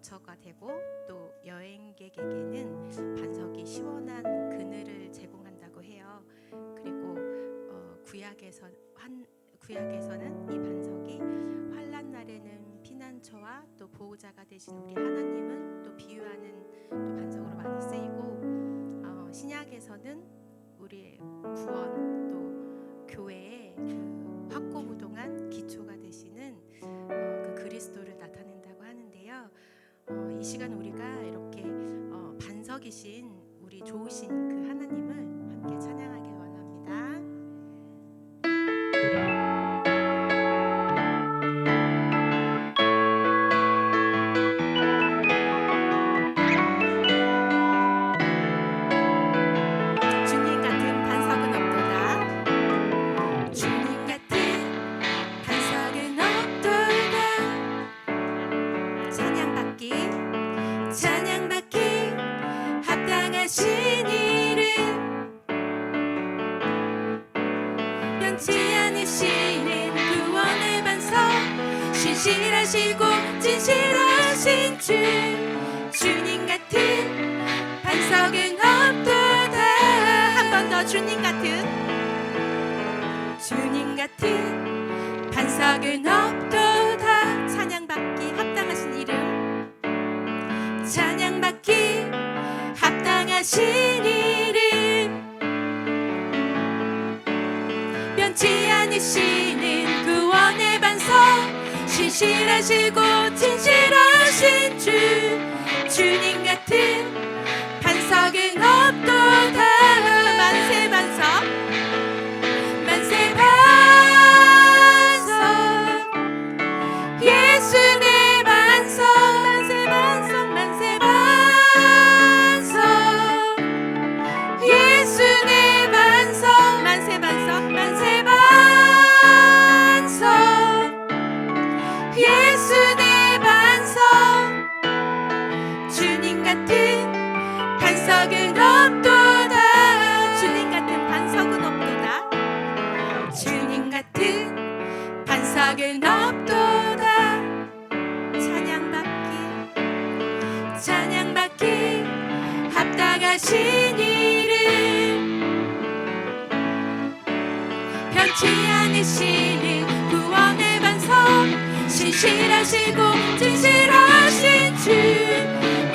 거처가 되고 또 여행객에게는 반석이 시원한 그늘을 제공한다고 해요. 그리고 구약에서는 이 반석이 환난 날에는 피난처와 또 보호자가 되신 우리 하나님을 또 비유하는 또 반석으로 많이 쓰이고, 신약에서는 우리의 구원 또 교회의 그 확고부동한 기초가 되시는 그 그리스도를 나타낸다고 하는데요. 이 시간 우리가 이렇게 반석이신 우리 좋으신 그 하나님을 함께 찬양하기 원합니다. 주님 같은 반석은 없도다. 주님 같은 반석은 없도다. 찬양받기 합당하신 이름, 변치 않으시는 구원의 반석, 신실하시고 진실하신 주. 주님 같은 반석은 없도다. 한 번 더 주님 같은 반석은 없도다. 찬양받기 합당하신 이름, 찬양받기 합당하신 이름, 변치 않으시는 구원의 반석, 신실하시고 진실하신 주. 주님 같은 반석은 없도다. 만세 반석, 만세 반석, 예수 내 반석. 만세 반석, 만세 반석, 예수 내 반석. 만세 반석, 만세 반석, 예수 내 반석. 주님 같은 반석은 없도다. 주님 같은 반석은 없도다. 주님 같은 반석은 없도다. 찬양받기 합당하신 이름, 변치 않으시는 구원의 반석, 신실하시고 진실하신 주.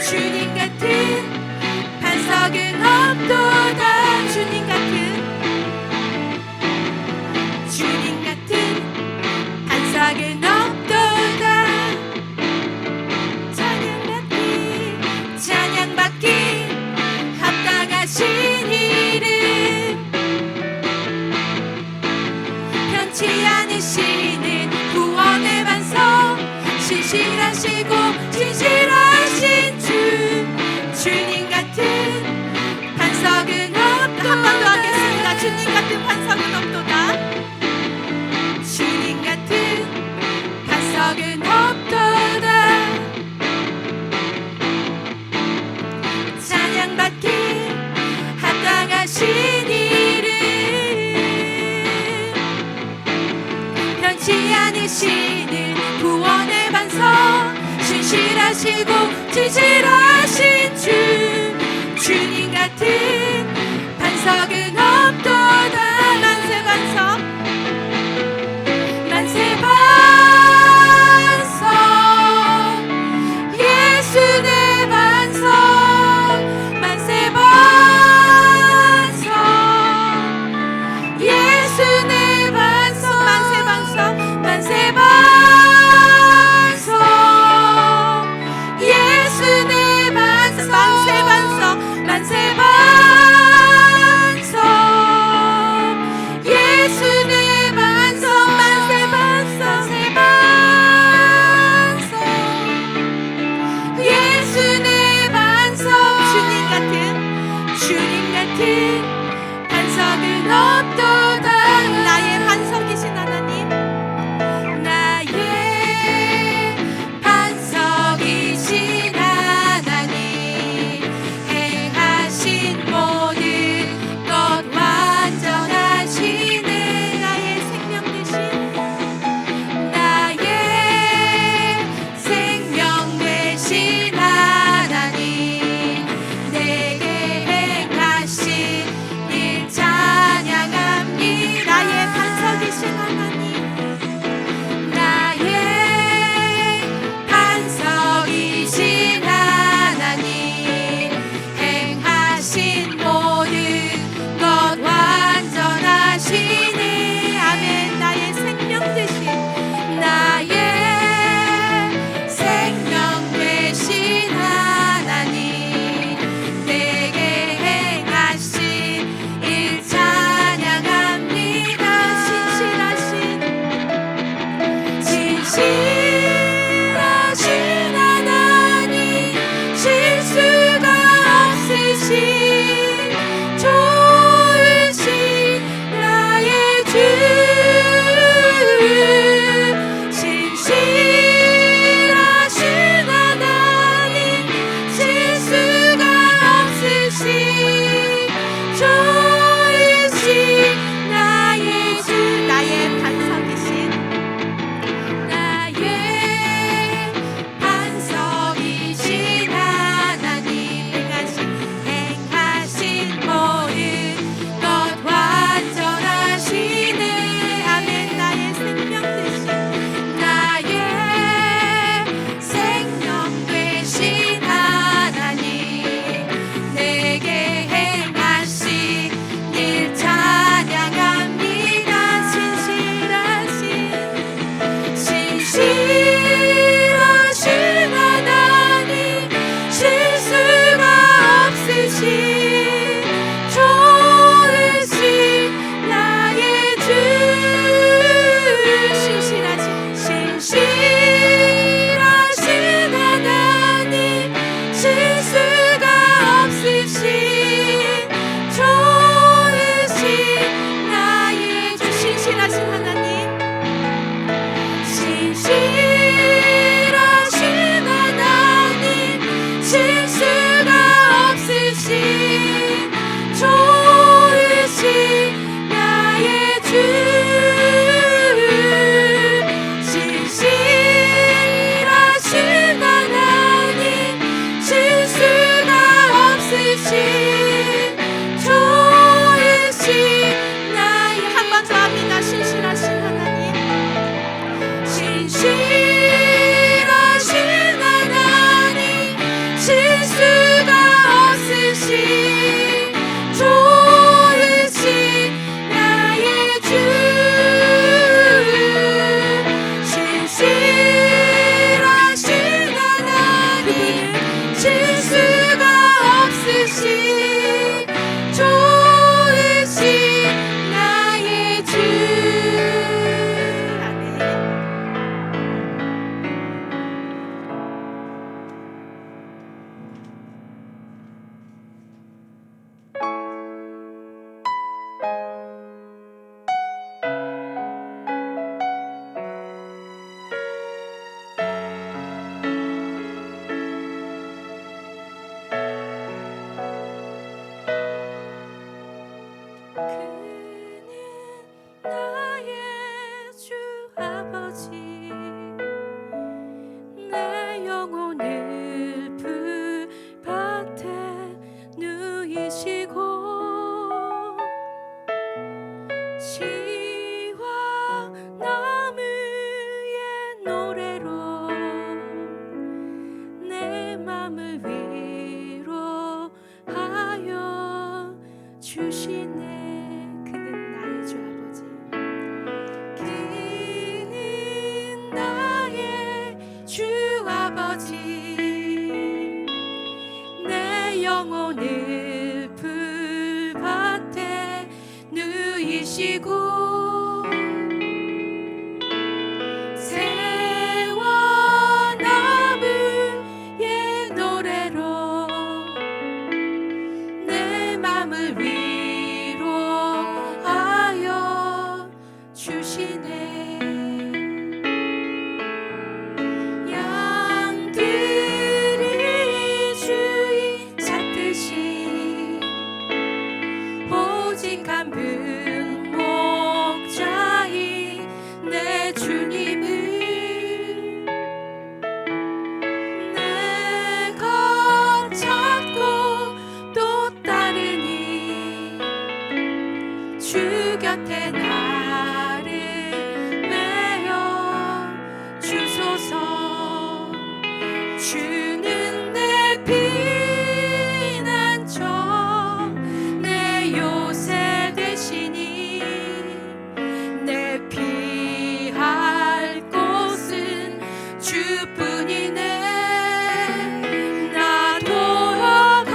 주님 같은 반석은 없도다. 주님 같은 반석은 없도다. 찬양받기 합당하신 이름, 변치 않으시는 구원의 반석, 신실하시고 진실하신 주. 주님 같은 반석은 없도다. 한 번 더 하겠습니다. 주님 같은 반석은 없도다. 주님 같은 반석은 없도다. 찬양받기 합당하신 이름, 변치 않으시는 구원의 반석, 신실하시고 진실하신 주. 주님 같은 반석은 없도다. 만세 반석, 만세 반석, 예수 내 반석. 만세 반석, 예수 내 반석. 만세 반석, 만세 반석, 예수 내 반석. 만세 반석, 만세 반석, 내 맘을 위로하여 주시네. 그는 나의 주 아버지, 그는 나의 주 아버지, 내 영혼을 풀밭에 누이시고 주 곁에 나를 메어 주소서. 주는 내 피난처, 내 요새 되시니 내 피할 곳은 주뿐이네. 나 돌아가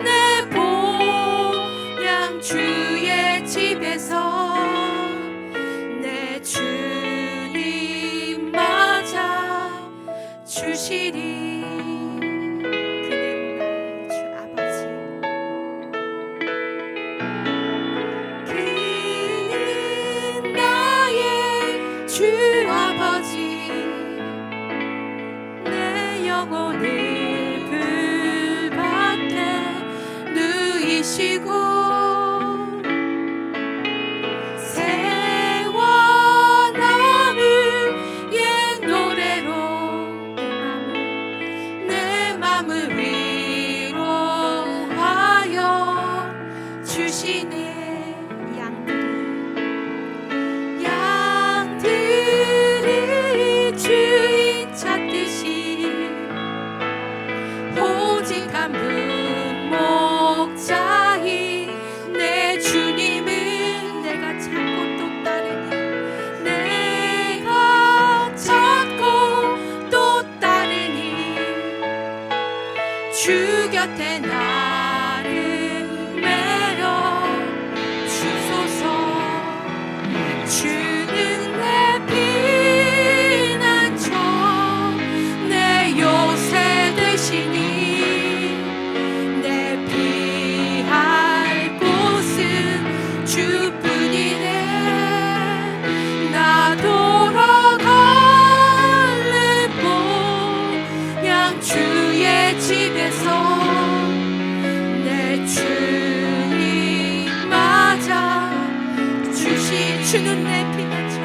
내 본향 주의 집에서 내 주님 맞아 주시리. 그는 나의 주 아버지, 그는 나의 주 아버지, 내 영혼을 불밭에 누이시고 양들이 주인 찾듯이 오직 한 분 목자인 내 주님은 내가 찾고 또 따르니, 내가 찾고 또 따르니 주 곁에 나를 메어 주소서. 주는 내 피난처, 내 요새 되시니 내 피할 곳은 주뿐이네. 나 돌아갈래 본향 주의 집에서 내 주님 맞아 주시. 주는 내 피난처,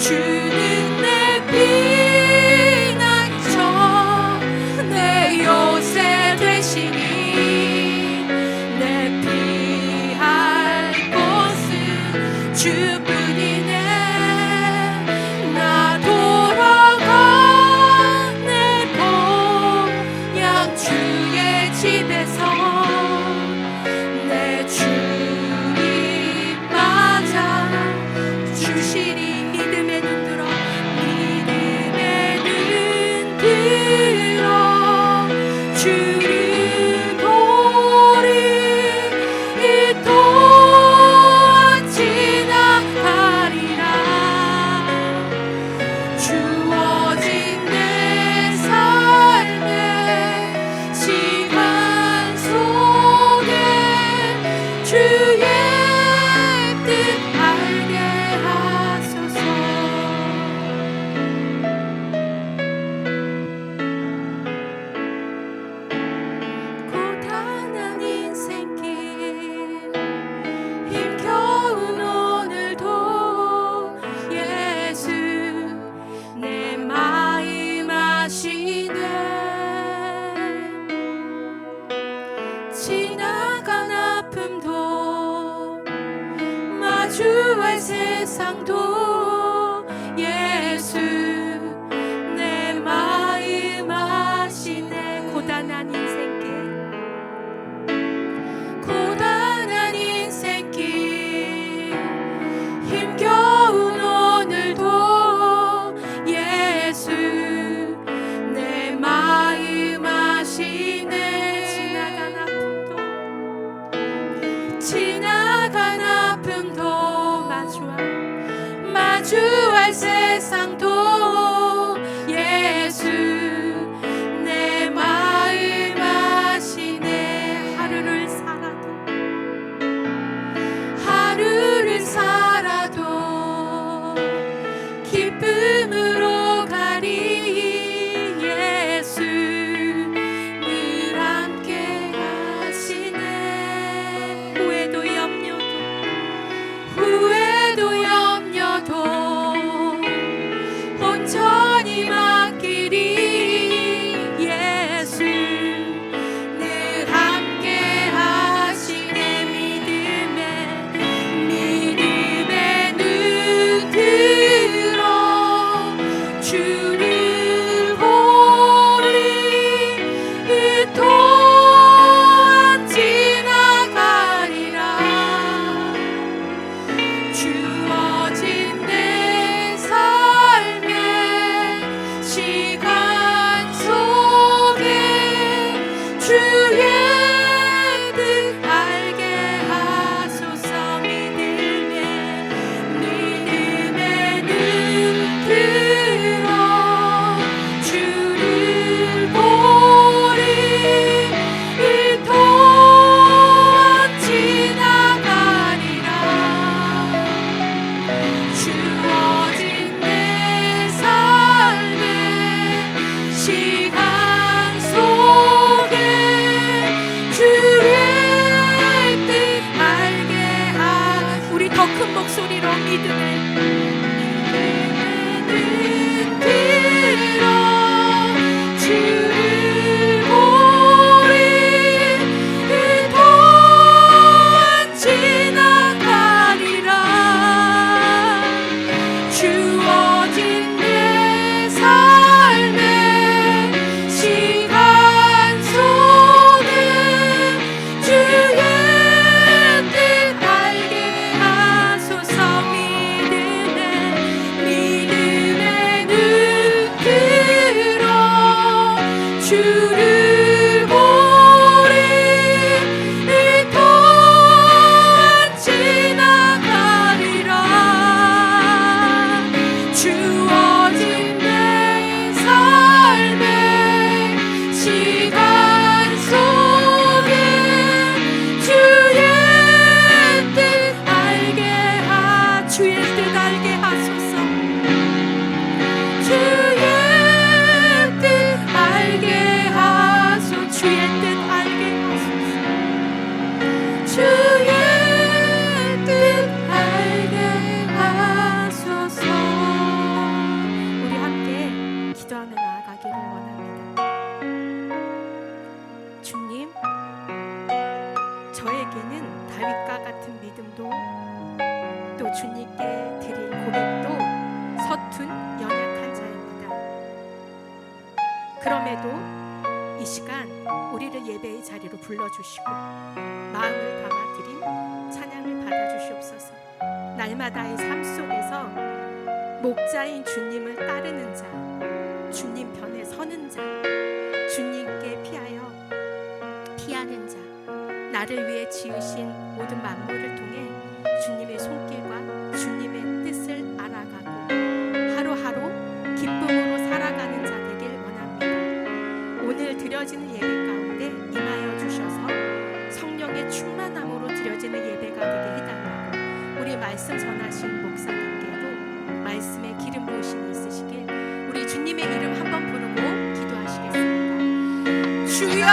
주는 내 피난처, 내 요새 되시니 내 피할 곳은 주뿐이네. 나 돌아가 내 본향 주의 집에서 내 주님 맞아 주시리. 믿음의 눈 들어, 믿음의 눈 들어 주를 보리. 이 또한 지나가리라. 주어진 내 삶의 시간 속에 주의 뜻 알게 하소서. 고단한 인생길 힘겨운 오늘도 예수 내 마음 아시네. 지나간 아픔도 마주할 세상도 예수 내 마음 아시네. 마주할 세상도 예수 내 마음 아시네. 하루를 살아도 기쁨으로 가리. 예수 늘 함께 하시네. 후회도 염려도 온전히 맡기리. 예수 늘 함께 하시네. 믿음의 눈 들어 주를 보리. 이 또한 지나가리라. 주어진 내 삶의 시간 속에 주의 뜻 알게 하소서. 믿음의 눈 들어 주를 보리. 이 또한 지나가리라. 주어진 내 삶의 시간 속에 주의 뜻 알게 우리 더 큰 목소리로 믿음의 눈 들어 주를 보리. 이 또한 지나가리라. 주어진 내 삶의 시간 속에 주의 뜻 알게 하소서. 믿음의 눈 들어 주를 보리. 이 또한 지나가리라. 주어진 내 삶의 시간 속에 주의 뜻 알게 하소서. 주의 뜻 알게 하소서. 주의 뜻 알게 하소서. 주의 뜻 알게 하소서. 우리 함께 기도하며 나아가기를 원합니다. 주님, 저에게는 다윗과 같은 믿음도 또 주님께 드릴 고백도 서툰 연약한 자입니다. 그럼에도 이 시간 우리를 예배의 자리로 불러주시고 마음을 담아 드린 찬양을 받아주시옵소서. 날마다의 삶 속에서 목자인 주님을 따르는 자, 주님 편에 서는 자, 주님께 피하는 자, 나를 위해 지으신 모든 만물을 통해 주님의 손길과 주님의 뜻을 알아가고 하루하루 기쁨으로 살아가는 자 되길 원합니다. 오늘 드려지는 예배 가운데 임하여 주셔서 성령의 충만함으로 드려지는 예배가 되게 해달라고, 우리 말씀 전하신 목사님께도 말씀의 기름 부으심이 있으시길 우리 주님의 이름 한번 부르고 기도하시겠습니다. 주여!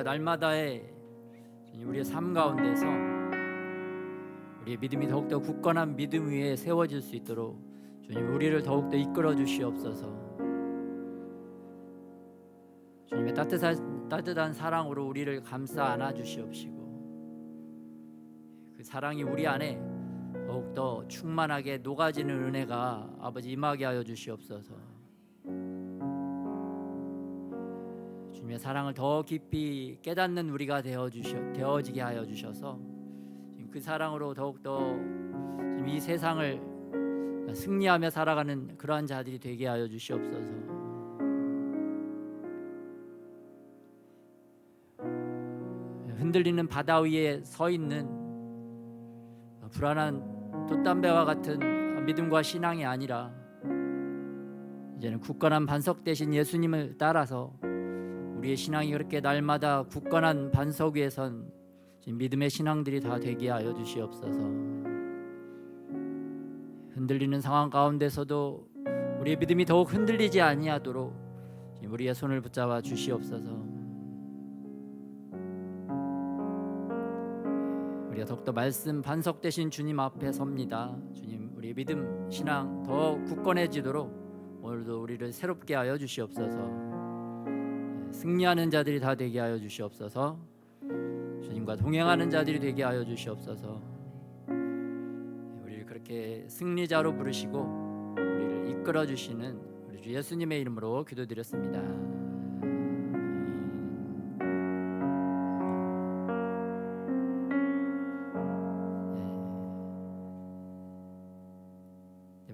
우리가 날마다의 우리의 삶 가운데서 우리의 믿음이 더욱더 굳건한 믿음 위에 세워질 수 있도록 주님 우리를 더욱더 이끌어 주시옵소서. 주님의 따뜻한 사랑으로 우리를 감싸 안아 주시옵시고 그 사랑이 우리 안에 더욱더 충만하게 녹아지는 은혜가 아버지 임하게 하여 주시옵소서. 주님의 사랑을 더 깊이 깨닫는 우리가 되어지게 하여 주셔서 그 사랑으로 더욱더 이 세상을 승리하며 살아가는 그러한 자들이 되게 하여 주시옵소서. 흔들리는 바다 위에 서 있는 불안한 돛담배와 같은 믿음과 신앙이 아니라 이제는 굳건한 반석 대신 예수님을 따라서 우리의 신앙이 그렇게 날마다 굳건한 반석 위에 선 믿음의 신앙들이 다 되게 하여 주시옵소서. 흔들리는 상황 가운데서도 우리의 믿음이 더욱 흔들리지 아니하도록 우리의 손을 붙잡아 주시옵소서. 우리가 더욱더 말씀 반석 되신 주님 앞에 섭니다. 주님, 우리의 믿음 신앙 더 굳건해지도록 오늘도 우리를 새롭게 하여 주시옵소서. 승리하는 자들이 다 되게 하여 주시옵소서. 주님과 동행하는 자들이 되게 하여 주시옵소서. 우리를 그렇게 승리자로 부르시고 우리를 이끌어 주시는 우리 주 예수님의 이름으로 기도드렸습니다.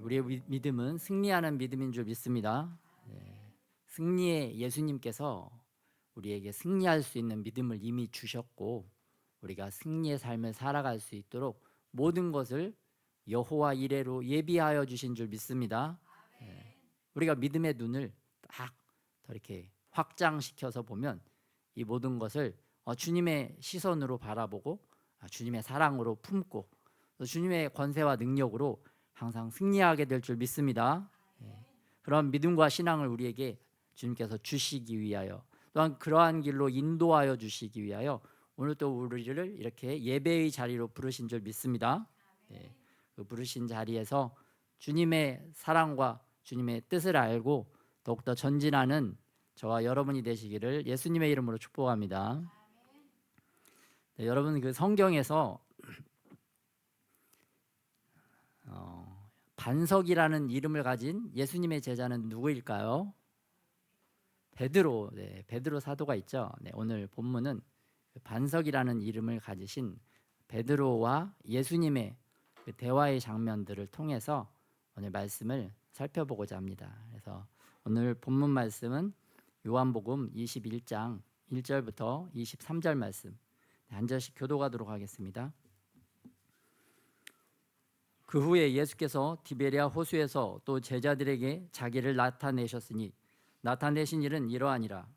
우리의 믿음은 승리하는 믿음인 줄 믿습니다. 승리의 예수님께서 우리에게 승리할 수 있는 믿음을 이미 주셨고 우리가 승리의 삶을 살아갈 수 있도록 모든 것을 여호와 이레로 예비하여 주신 줄 믿습니다. 우리가 믿음의 눈을 딱 이렇게 확장시켜서 보면 이 모든 것을 주님의 시선으로 바라보고 주님의 사랑으로 품고 주님의 권세와 능력으로 항상 승리하게 될 줄 믿습니다. 그런 믿음과 신앙을 우리에게 주님께서 주시기 위하여 또한 그러한 길로 인도하여 주시기 위하여 오늘 또 우리를 이렇게 예배의 자리로 부르신 줄 믿습니다. 그 부르신 자리에서 주님의 사랑과 주님의 뜻을 알고 더욱더 전진하는 저와 여러분이 되시기를 예수님의 이름으로 축복합니다. 여러분 그 성경에서 반석이라는 이름을 가진 예수님의 제자는 누구일까요? 베드로, 베드로 사도가 있죠. 오늘 본문은 반석이라는 이름을 가지신 베드로와 예수님의 그 대화의 장면들을 통해서 오늘 말씀을 살펴보고자 합니다. 그래서 오늘 본문 말씀은 요한복음 21장 1절부터 23절 말씀 한 절씩 교독하도록 하겠습니다. 그 후에 예수께서 디베랴 호수에서 또 제자들에게 자기를 나타내신 일은 이러하니라.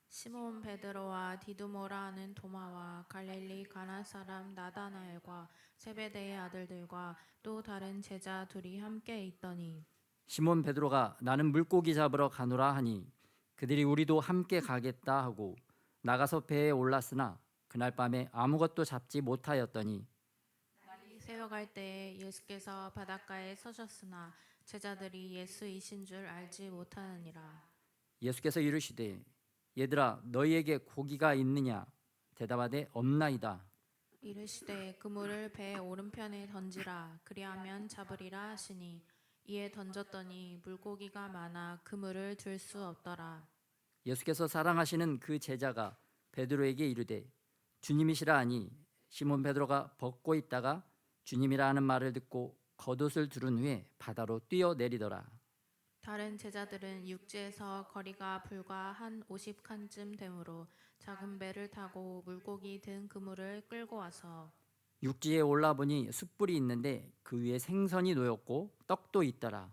시몬 베드로와 디두모라 하는 도마와 갈릴리 가나 사람 나다나엘과 세베대의 아들들과 또 다른 제자 둘이 함께 있더니 시몬 베드로가 나는 물고기 잡으러 가노라 하니 그들이 우리도 함께 가겠다 하고 나가서 배에 올랐으나 그날 밤에 아무것도 잡지 못하였더니 새어갈 때에 예수께서 바닷가에 서셨으나 제자들이 예수이신 줄 알지 못하느니라. 예수께서 이르시되 얘들아 너희에게 고기가 있느냐 대답하되 없나이다. 이르시되 그물을 배 오른편에 던지라 그리하면 잡으리라 하시니 이에 던졌더니 물고기가 많아 그물을 들 수 없더라. 예수께서 사랑하시는 그 제자가 베드로에게 이르되 주님이시라 하니 시몬 베드로가 벗고 있다가 주님이라 하는 말을 듣고 겉옷을 두른 후에 바다로 뛰어내리더라. 다른 제자들은 육지에서 거리가 불과 한 50칸쯤 되므로 작은 배를 타고 물고기 든 그물을 끌고 와서 육지에 올라보니 숯불이 있는데 그 위에 생선이 놓였고 떡도 있더라.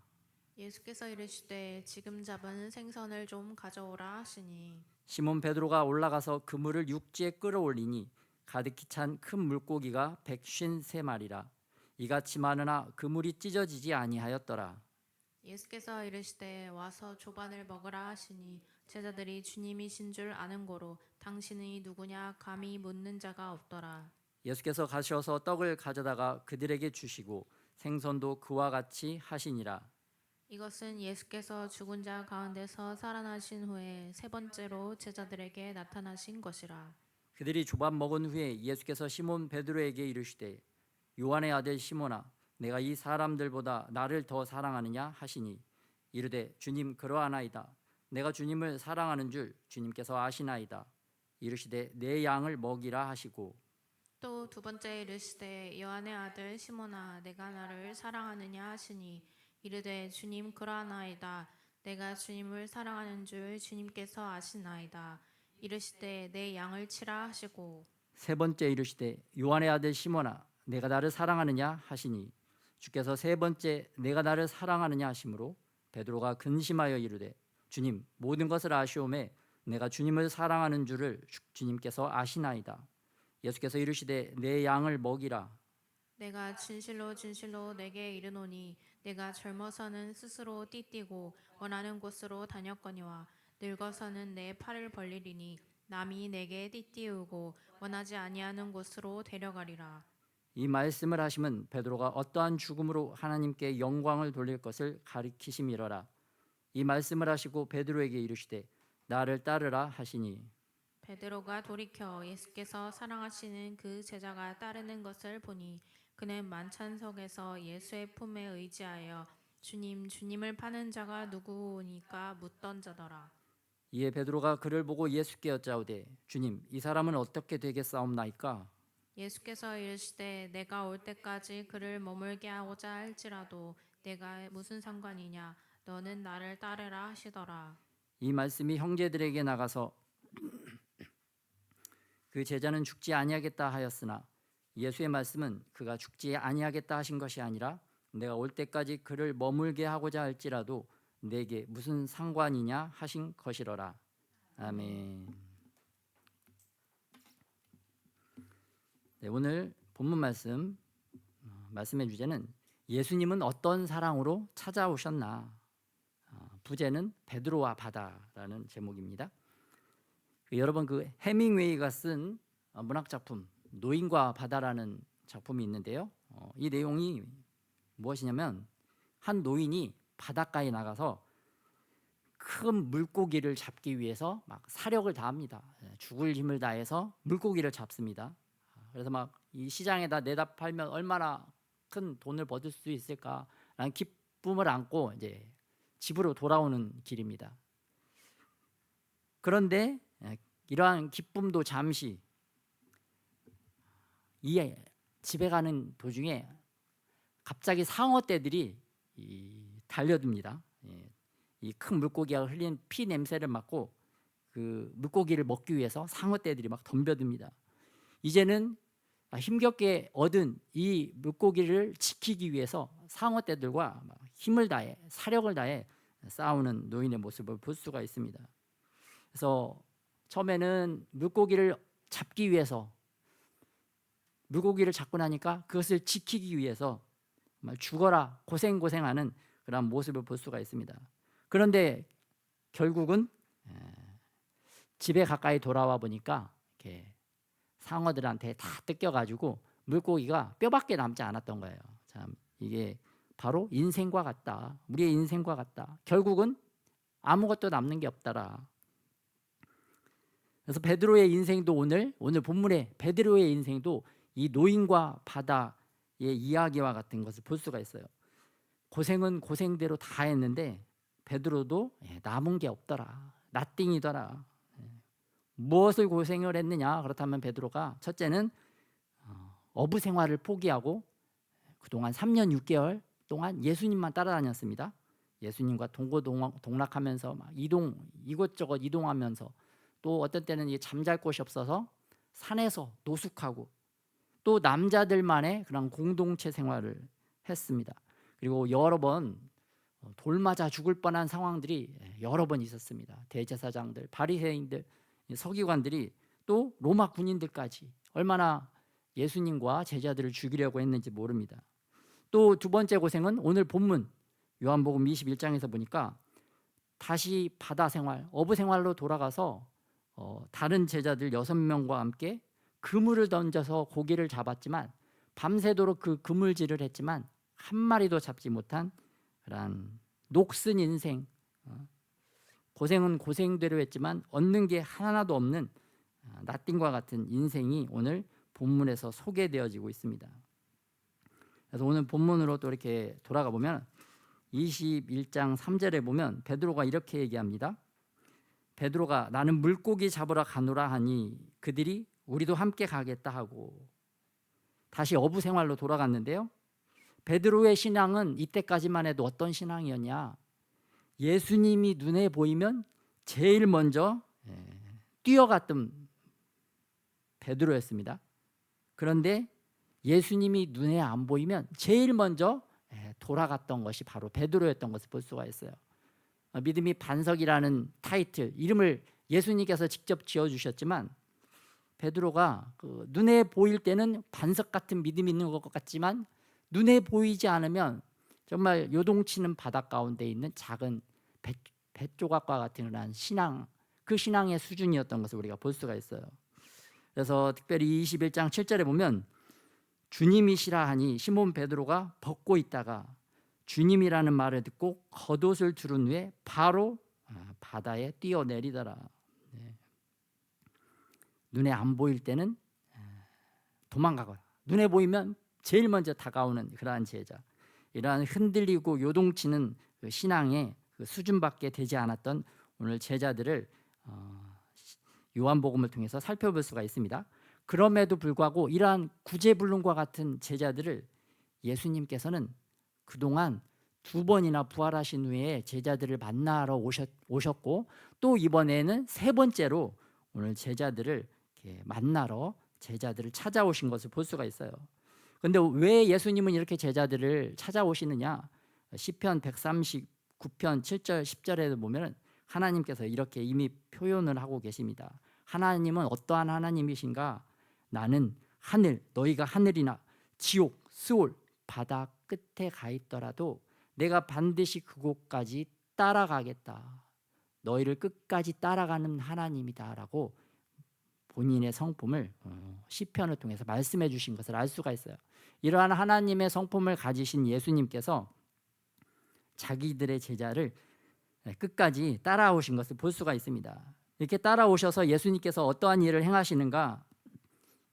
예수께서 이르시되 지금 잡은 생선을 좀 가져오라 하시니 시몬 베드로가 올라가서 그물을 육지에 끌어올리니 가득히 찬 큰 물고기가 153마리라. 이같이 많으나 그물이 찢어지지 아니하였더라. 예수께서 이르시되 와서 조반을 먹으라 하시니 제자들이 주님이신 줄 아는 고로 당신이 누구냐 감히 묻는 자가 없더라. 예수께서 가셔서 떡을 가져다가 그들에게 주시고 생선도 그와 같이 하시니라. 이것은 예수께서 죽은 자 가운데서 살아나신 후에 세 번째로 제자들에게 나타나신 것이라. 그들이 조밥 먹은 후에 예수께서 시몬 베드로에게 이르시되 요한의 아들 시몬아 내가 이 사람들보다 나를 더 사랑하느냐 하시니 이르되 주님 그러하나이다. 내가 주님을 사랑하는 줄 주님께서 아시나이다. 이르시되 내 양을 먹이라 하시고 또 두 번째 이르시되 요한의 아들 시몬아 내가 나를 사랑하느냐 하시니 이르되 주님 그러하나이다. 내가 주님을 사랑하는 줄 주님께서 아시나이다. 이르시되 내 양을 치라 하시고 세 번째 이르시되 요한의 아들 시몬아 내가 나를 사랑하느냐 하시니 주께서 세 번째 내가 나를 사랑하느냐 하심으로 베드로가 근심하여 이르되 주님 모든 것을 아시오매 내가 주님을 사랑하는 줄을 주님께서 아시나이다. 예수께서 이르시되 내 양을 먹이라. 내가 진실로 진실로 내게 이르노니 내가 젊어서는 스스로 띠띠고 원하는 곳으로 다녔거니와 늙어서는 내 팔을 벌리리니 남이 내게 띠띠우고 원하지 아니하는 곳으로 데려가리라. 이 말씀을 하시면 베드로가 어떠한 죽음으로 하나님께 영광을 돌릴 것을 가리키심이러라. 이 말씀을 하시고 베드로에게 이르시되 나를 따르라 하시니 베드로가 돌이켜 예수께서 사랑하시는 그 제자가 따르는 것을 보니 그는 만찬석에서 예수의 품에 의지하여 주님 주님을 파는 자가 누구오니까 묻던 자더라. 이에 베드로가 그를 보고 예수께 여짜오되 주님 이 사람은 어떻게 되겠사옵나이까? 예수께서 이르시되 내가 올 때까지 그를 머물게 하고자 할지라도 내가 무슨 상관이냐 너는 나를 따르라 하시더라. 이 말씀이 형제들에게 나가서 그 제자는 죽지 아니하겠다 하였으나 예수의 말씀은 그가 죽지 아니하겠다 하신 것이 아니라 내가 올 때까지 그를 머물게 하고자 할지라도 내게 무슨 상관이냐 하신 것이로라. 아멘. 네, 오늘 본문 말씀의 주제는 예수님은 어떤 사랑으로 찾아오셨나. 부제는 베드로와 바다라는 제목입니다. 여러분 그 해밍웨이가 쓴 문학 작품 노인과 바다라는 작품이 있는데요. 이 내용이 무엇이냐면 한 노인이 바닷가에 나가서 큰 물고기를 잡기 위해서 막 사력을 다합니다. 죽을 힘을 다해서 물고기를 잡습니다. 그래서 막 이 시장에다 내다 팔면 얼마나 큰 돈을 벌 수 있을까라는 기쁨을 안고 이제 집으로 돌아오는 길입니다. 그런데 이러한 기쁨도 잠시 이 집에 가는 도중에 갑자기 상어떼들이 달려듭니다. 이 큰 물고기가 흘린 피 냄새를 맡고 그 물고기를 먹기 위해서 상어떼들이 막 덤벼듭니다. 이제는 힘겹게 얻은 이 물고기를 지키기 위해서 상어떼들과 힘을 다해 사력을 다해 싸우는 노인의 모습을 볼 수가 있습니다. 그래서 처음에는 물고기를 잡기 위해서 물고기를 잡고 나니까 그것을 지키기 위해서 정말 죽어라 고생하는 그런 모습을 볼 수가 있습니다. 그런데 결국은 집에 가까이 돌아와 보니까 이렇게 상어들한테 다 뜯겨가지고 물고기가 뼈밖에 남지 않았던 거예요. 참 이게 바로 인생과 같다. 우리의 인생과 같다. 결국은 아무것도 남는 게 없더라. 그래서 베드로의 인생도 오늘 본문의 베드로의 인생도 이 노인과 바다의 이야기와 같은 것을 볼 수가 있어요. 고생은 고생대로 다 했는데 베드로도 남은 게 없더라. 나띵이더라. 무엇을 고생을 했느냐? 그렇다면 베드로가 첫째는 어부 생활을 포기하고 그동안 3년 6개월 동안 예수님만 따라다녔습니다. 예수님과 동고동락하면서 막 이곳저곳 이동하면서 또 어떤 때는 잠잘 곳이 없어서 산에서 노숙하고 또 남자들만의 그런 공동체 생활을 했습니다. 그리고 여러 번 돌 맞아 죽을 뻔한 상황들이 여러 번 있었습니다. 대제사장들, 바리새인들, 서기관들이 또 로마 군인들까지 얼마나 예수님과 제자들을 죽이려고 했는지 모릅니다. 또 두 번째 고생은 오늘 본문 요한복음 21장에서 보니까 다시 바다 생활, 어부 생활로 돌아가서 다른 제자들 6명과 함께 그물을 던져서 고기를 잡았지만 밤새도록 그 그물질을 했지만 한 마리도 잡지 못한 그런 녹슨 인생, 고생은 고생대로 했지만 얻는 게 하나도 없는 나띵과 같은 인생이 오늘 본문에서 소개되어지고 있습니다. 그래서 오늘 본문으로 또 이렇게 돌아가 보면 21장 3절에 보면 베드로가 이렇게 얘기합니다. 베드로가 나는 물고기 잡으러 가노라 하니 그들이 우리도 함께 가겠다 하고 다시 어부 생활로 돌아갔는데요. 베드로의 신앙은 이때까지만 해도 어떤 신앙이었냐? 예수님이 눈에 보이면 제일 먼저 뛰어갔던 베드로였습니다. 그런데 예수님이 눈에 안 보이면 제일 먼저 돌아갔던 것이 바로 베드로였던 것을 볼 수가 있어요. 믿음이 반석이라는 타이틀, 이름을 예수님께서 직접 지어주셨지만 베드로가 눈에 보일 때는 반석 같은 믿음이 있는 것 같지만 눈에 보이지 않으면 정말 요동치는 바다 가운데 있는 작은 배 조각과 같은 그런 신앙, 그 신앙의 수준이었던 것을 우리가 볼 수가 있어요. 그래서 특별히 21장 7절에 보면 주님이시라 하니 시몬 베드로가 벗고 있다가 주님이라는 말을 듣고 겉옷을 두른 후에 바로 바다에 뛰어내리더라. 눈에 안 보일 때는 도망가거라. 눈에 보이면 제일 먼저 다가오는 그러한 제자. 이러한 흔들리고 요동치는 그 신앙의 그 수준밖에 되지 않았던 오늘 제자들을 요한복음을 통해서 살펴볼 수가 있습니다. 그럼에도 불구하고 이러한 구제불능과 같은 제자들을 예수님께서는 그동안 2번이나 부활하신 후에 제자들을 만나러 오셨고 또 이번에는 3번째로 오늘 제자들을 이렇게 만나러 제자들을 찾아오신 것을 볼 수가 있어요. 그런데 왜 예수님은 이렇게 제자들을 찾아오시느냐? 시편 139편 7절 10절에 보면 하나님께서 이렇게 이미 표현을 하고 계십니다. 하나님은 어떠한 하나님이신가? 나는 하늘, 너희가 하늘이나 지옥, 스올, 바다 끝에 가 있더라도 내가 반드시 그곳까지 따라가겠다. 너희를 끝까지 따라가는 하나님이다 라고 본인의 성품을 시편을 통해서 말씀해 주신 것을 알 수가 있어요. 이러한 하나님의 성품을 가지신 예수님께서 자기들의 제자를 끝까지 따라오신 것을 볼 수가 있습니다. 이렇게 따라오셔서 예수님께서 어떠한 일을 행하시는가?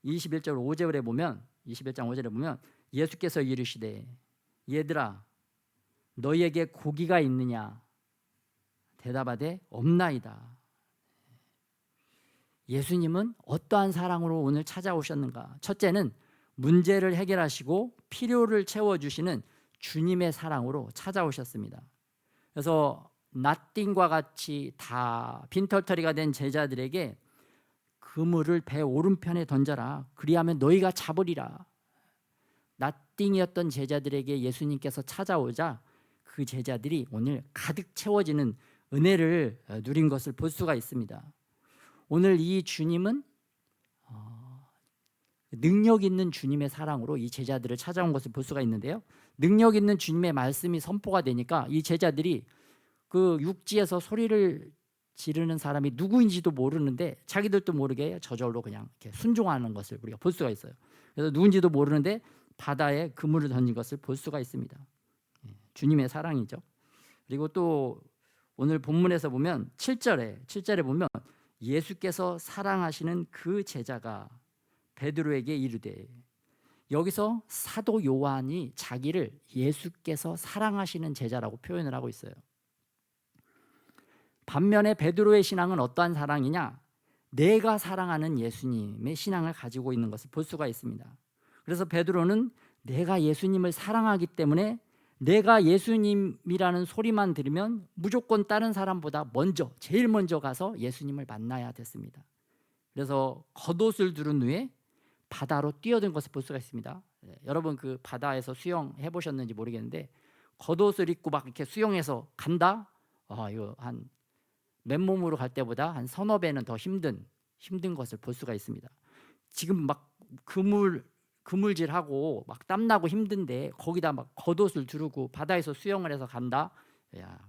21절 5절에 보면 21장 5절에 보면 예수께서 이르시되 얘들아 너희에게 고기가 있느냐? 대답하되 없나이다. 예수님은 어떠한 사랑으로 오늘 찾아오셨는가? 첫째는 문제를 해결하시고 필요를 채워주시는 주님의 사랑으로 찾아오셨습니다. 그래서 낫띵과 같이 다 빈털터리가 된 제자들에게 그물을 배 오른편에 던져라. 그리하면 너희가 잡으리라. 낫띵이었던 제자들에게 예수님께서 찾아오자 그 제자들이 오늘 가득 채워지는 은혜를 누린 것을 볼 수가 있습니다. 오늘 이 주님은 능력 있는 주님의 사랑으로 이 제자들을 찾아온 것을 볼 수가 있는데요. 능력 있는 주님의 말씀이 선포가 되니까 이 제자들이 그 육지에서 소리를 지르는 사람이 누구인지도 모르는데 자기들도 모르게 저절로 그냥 이렇게 순종하는 것을 우리가 볼 수가 있어요. 그래서 누군지도 모르는데 바다에 그물을 던진 것을 볼 수가 있습니다. 주님의 사랑이죠. 그리고 또 오늘 본문에서 보면 7절에 보면 예수께서 사랑하시는 그 제자가 베드로에게 이르되, 여기서 사도 요한이 자기를 예수께서 사랑하시는 제자라고 표현을 하고 있어요. 반면에 베드로의 신앙은 어떠한 사랑이냐? 내가 사랑하는 예수님의 신앙을 가지고 있는 것을 볼 수가 있습니다. 그래서 베드로는 내가 예수님을 사랑하기 때문에 내가 예수님이라는 소리만 들으면 무조건 다른 사람보다 제일 먼저 가서 예수님을 만나야 됐습니다. 그래서 겉옷을 두른 후에 바다로 뛰어든 것을 볼 수가 있습니다. 여러분 그 바다에서 수영해 보셨는지 모르겠는데 겉옷을 입고 막 이렇게 수영해서 간다? 이거 한 맨몸으로 갈 때보다 한 서너 배는 더 힘든 것을 볼 수가 있습니다. 지금 막 그물질하고 막 땀나고 힘든데 거기다 막 겉옷을 두르고 바다에서 수영을 해서 간다? 야,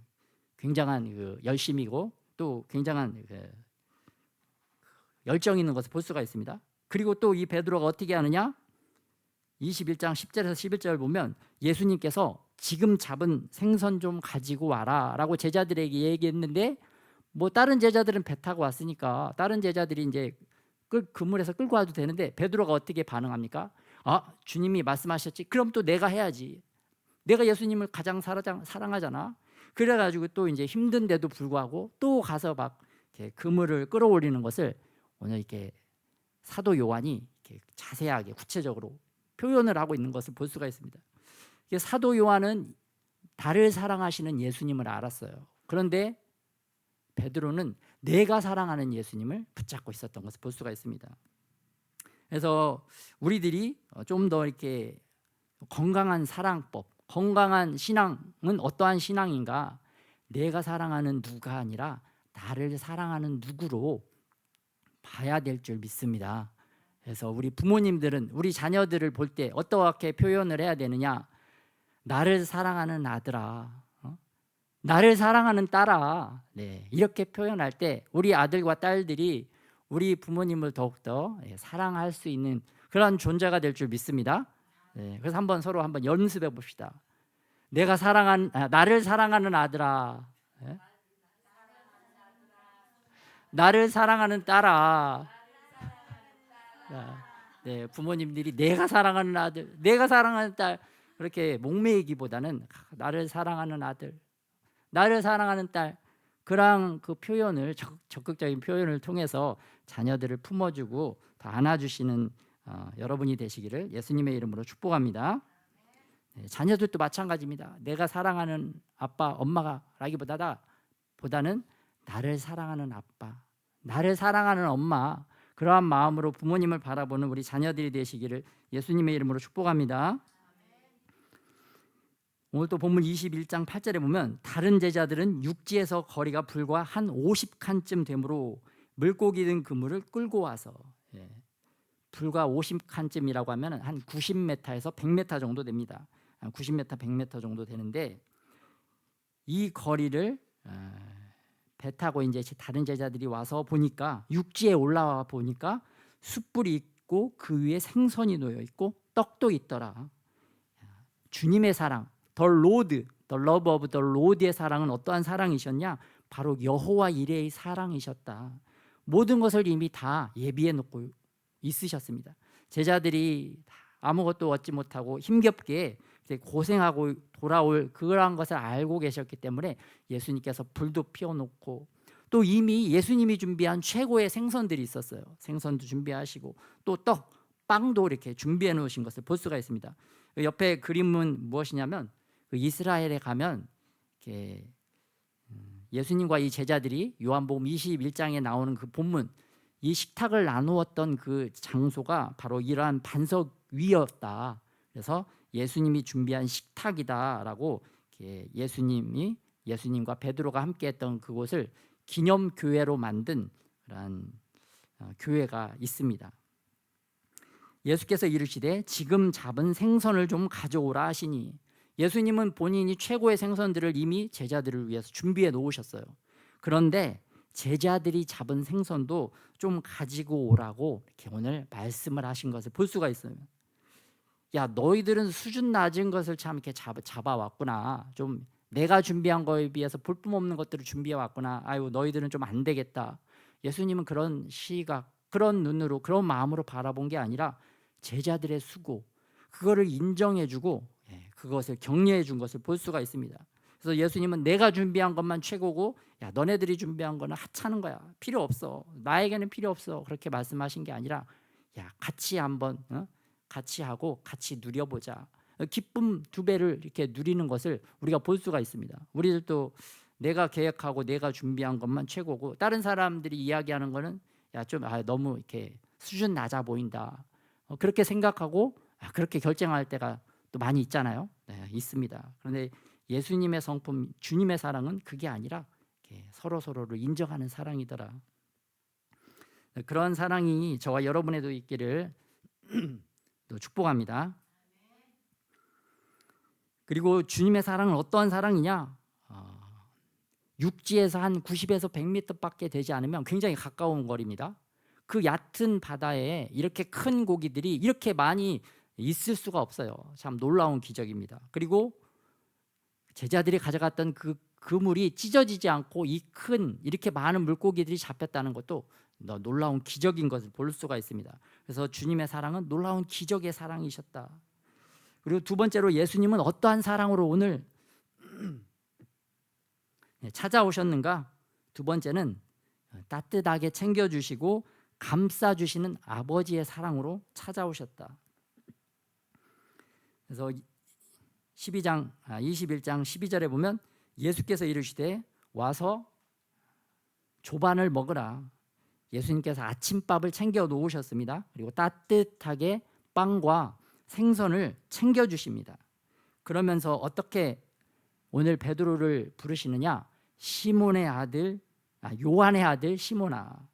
굉장한 그 열심이고 또 굉장한 그 열정 있는 것을 볼 수가 있습니다. 그리고 또 이 베드로가 어떻게 하느냐? 21장 10절에서 11절 보면 예수님께서 지금 잡은 생선 좀 가지고 와라 라고 제자들에게 얘기했는데, 뭐 다른 제자들은 배 타고 왔으니까 다른 제자들이 이제 그물에서 끌고 와도 되는데 베드로가 어떻게 반응합니까? 아, 주님이 말씀하셨지, 그럼 또 내가 해야지. 내가 예수님을 가장 사랑하잖아. 그래가지고 또 이제 힘든데도 불구하고 또 가서 막 이렇게 그물을 끌어올리는 것을 오늘 이렇게 사도 요한이 이렇게 자세하게 구체적으로 표현을 하고 있는 것을 볼 수가 있습니다. 사도 요한은 나를 사랑하시는 예수님을 알았어요. 그런데 베드로는 내가 사랑하는 예수님을 붙잡고 있었던 것을 볼 수가 있습니다. 그래서 우리들이 좀 더 이렇게 건강한 사랑법, 건강한 신앙은 어떠한 신앙인가? 내가 사랑하는 누가 아니라 나를 사랑하는 누구로 봐야 될 줄 믿습니다. 그래서 우리 부모님들은 우리 자녀들을 볼 때 어떻게 표현을 해야 되느냐? 나를 사랑하는 아들아, 나를 사랑하는 딸아, 네, 이렇게 표현할 때 우리 아들과 딸들이 우리 부모님을 더욱더 사랑할 수 있는 그런 존재가 될 줄 믿습니다. 네, 그래서 서로 한번 연습해 봅시다. 나를 사랑하는 아들아, 네? 나를 사랑하는 딸아. 네, 부모님들이 내가 사랑하는 아들, 내가 사랑하는 딸 그렇게 목매이기보다는 나를 사랑하는 아들, 나를 사랑하는 딸, 그런 그 표현을 적극적인 표현을 통해서 자녀들을 품어주고 더 안아주시는 여러분이 되시기를 예수님의 이름으로 축복합니다. 네, 자녀들도 마찬가지입니다. 내가 사랑하는 아빠, 엄마라기보다는 나를 사랑하는 아빠, 나를 사랑하는 엄마, 그러한 마음으로 부모님을 바라보는 우리 자녀들이 되시기를 예수님의 이름으로 축복합니다. 오늘 또 본문 21장 8절에 보면 다른 제자들은 육지에서 거리가 불과 한 50칸쯤 되므로 물고기 든 그물을 끌고 와서, 불과 50칸쯤이라고 하면 한 90m에서 100m 정도 됩니다. 90m, 100m 정도 되는데 이 거리를 배 타고 이제 다른 제자들이 와서 보니까, 육지에 올라와 보니까 숯불이 있고 그 위에 생선이 놓여 있고 떡도 있더라. 주님의 사랑, The love of the Lord의 사랑은 어떠한 사랑이셨냐? 바로 여호와 이레의 사랑이셨다. 모든 것을 이미 다 예비해 놓고 있으셨습니다. 제자들이 아무것도 얻지 못하고 힘겹게 고생하고 돌아올 그러한 것을 알고 계셨기 때문에 예수님께서 불도 피워놓고 또 이미 예수님이 준비한 최고의 생선들이 있었어요. 생선도 준비하시고 또 떡, 빵도 이렇게 준비해 놓으신 것을 볼 수가 있습니다. 옆에 그림은 무엇이냐면 그 이스라엘에 가면 이렇게 예수님과 이 제자들이 요한복음 21장에 나오는 그 본문, 이 식탁을 나누었던 그 장소가 바로 이러한 반석 위였다. 그래서 예수님이 준비한 식탁이다라고 예수님과 베드로가 함께했던 그곳을 기념 교회로 만든 그런 교회가 있습니다. 예수께서 이르시되 지금 잡은 생선을 좀 가져오라 하시니, 예수님은 본인이 최고의 생선들을 이미 제자들을 위해서 준비해 놓으셨어요. 그런데 제자들이 잡은 생선도 좀 가지고 오라고 이렇게 오늘 말씀을 하신 것을 볼 수가 있어요. 야, 너희들은 수준 낮은 것을 참 이렇게 잡아왔구나. 좀 내가 준비한 거에 비해서 볼품없는 것들을 준비해 왔구나. 아유, 너희들은 좀 안 되겠다. 예수님은 그런 시각, 그런 눈으로, 그런 마음으로 바라본 게 아니라 제자들의 수고, 그거를 인정해주고 그것을 격려해 준 것을 볼 수가 있습니다. 그래서 예수님은 내가 준비한 것만 최고고, 야, 너네들이 준비한 거는 하찮은 거야. 필요 없어. 나에게는 필요 없어. 그렇게 말씀하신 게 아니라, 야, 같이 한번 같이 하고 같이 누려보자. 기쁨 2배를 이렇게 누리는 것을 우리가 볼 수가 있습니다. 우리들도 내가 계획하고 내가 준비한 것만 최고고 다른 사람들이 이야기하는 거는 야, 좀 너무 이렇게 수준 낮아 보인다. 그렇게 생각하고 그렇게 결정할 때가 또 많이 있잖아요. 네, 있습니다. 그런데 예수님의 성품, 주님의 사랑은 그게 아니라 서로를 인정하는 사랑이더라. 그런 사랑이 저와 여러분에도 있기를 또 축복합니다. 그리고 주님의 사랑은 어떠한 사랑이냐? 육지에서 한 90에서 100m밖에 되지 않으면 굉장히 가까운 거리입니다. 그 얕은 바다에 이렇게 큰 고기들이 이렇게 많이 있을 수가 없어요. 참 놀라운 기적입니다. 그리고 제자들이 가져갔던 그 그물이 찢어지지 않고 이 큰 이렇게 많은 물고기들이 잡혔다는 것도 놀라운 기적인 것을 볼 수가 있습니다. 그래서 주님의 사랑은 놀라운 기적의 사랑이셨다. 그리고 두 번째로 예수님은 어떠한 사랑으로 오늘 찾아오셨는가? 두 번째는 따뜻하게 챙겨주시고 감싸주시는 아버지의 사랑으로 찾아오셨다. 그래서 21장 12절에 보면 예수께서 이르시되 와서 조반을 먹으라. 예수님께서 아침밥을 챙겨 놓으셨습니다. 그리고 따뜻하게 빵과 생선을 챙겨주십니다. 그러면서 어떻게 오늘 베드로를 부르시느냐? 시몬의 아들, 요한의 아들 시몬아.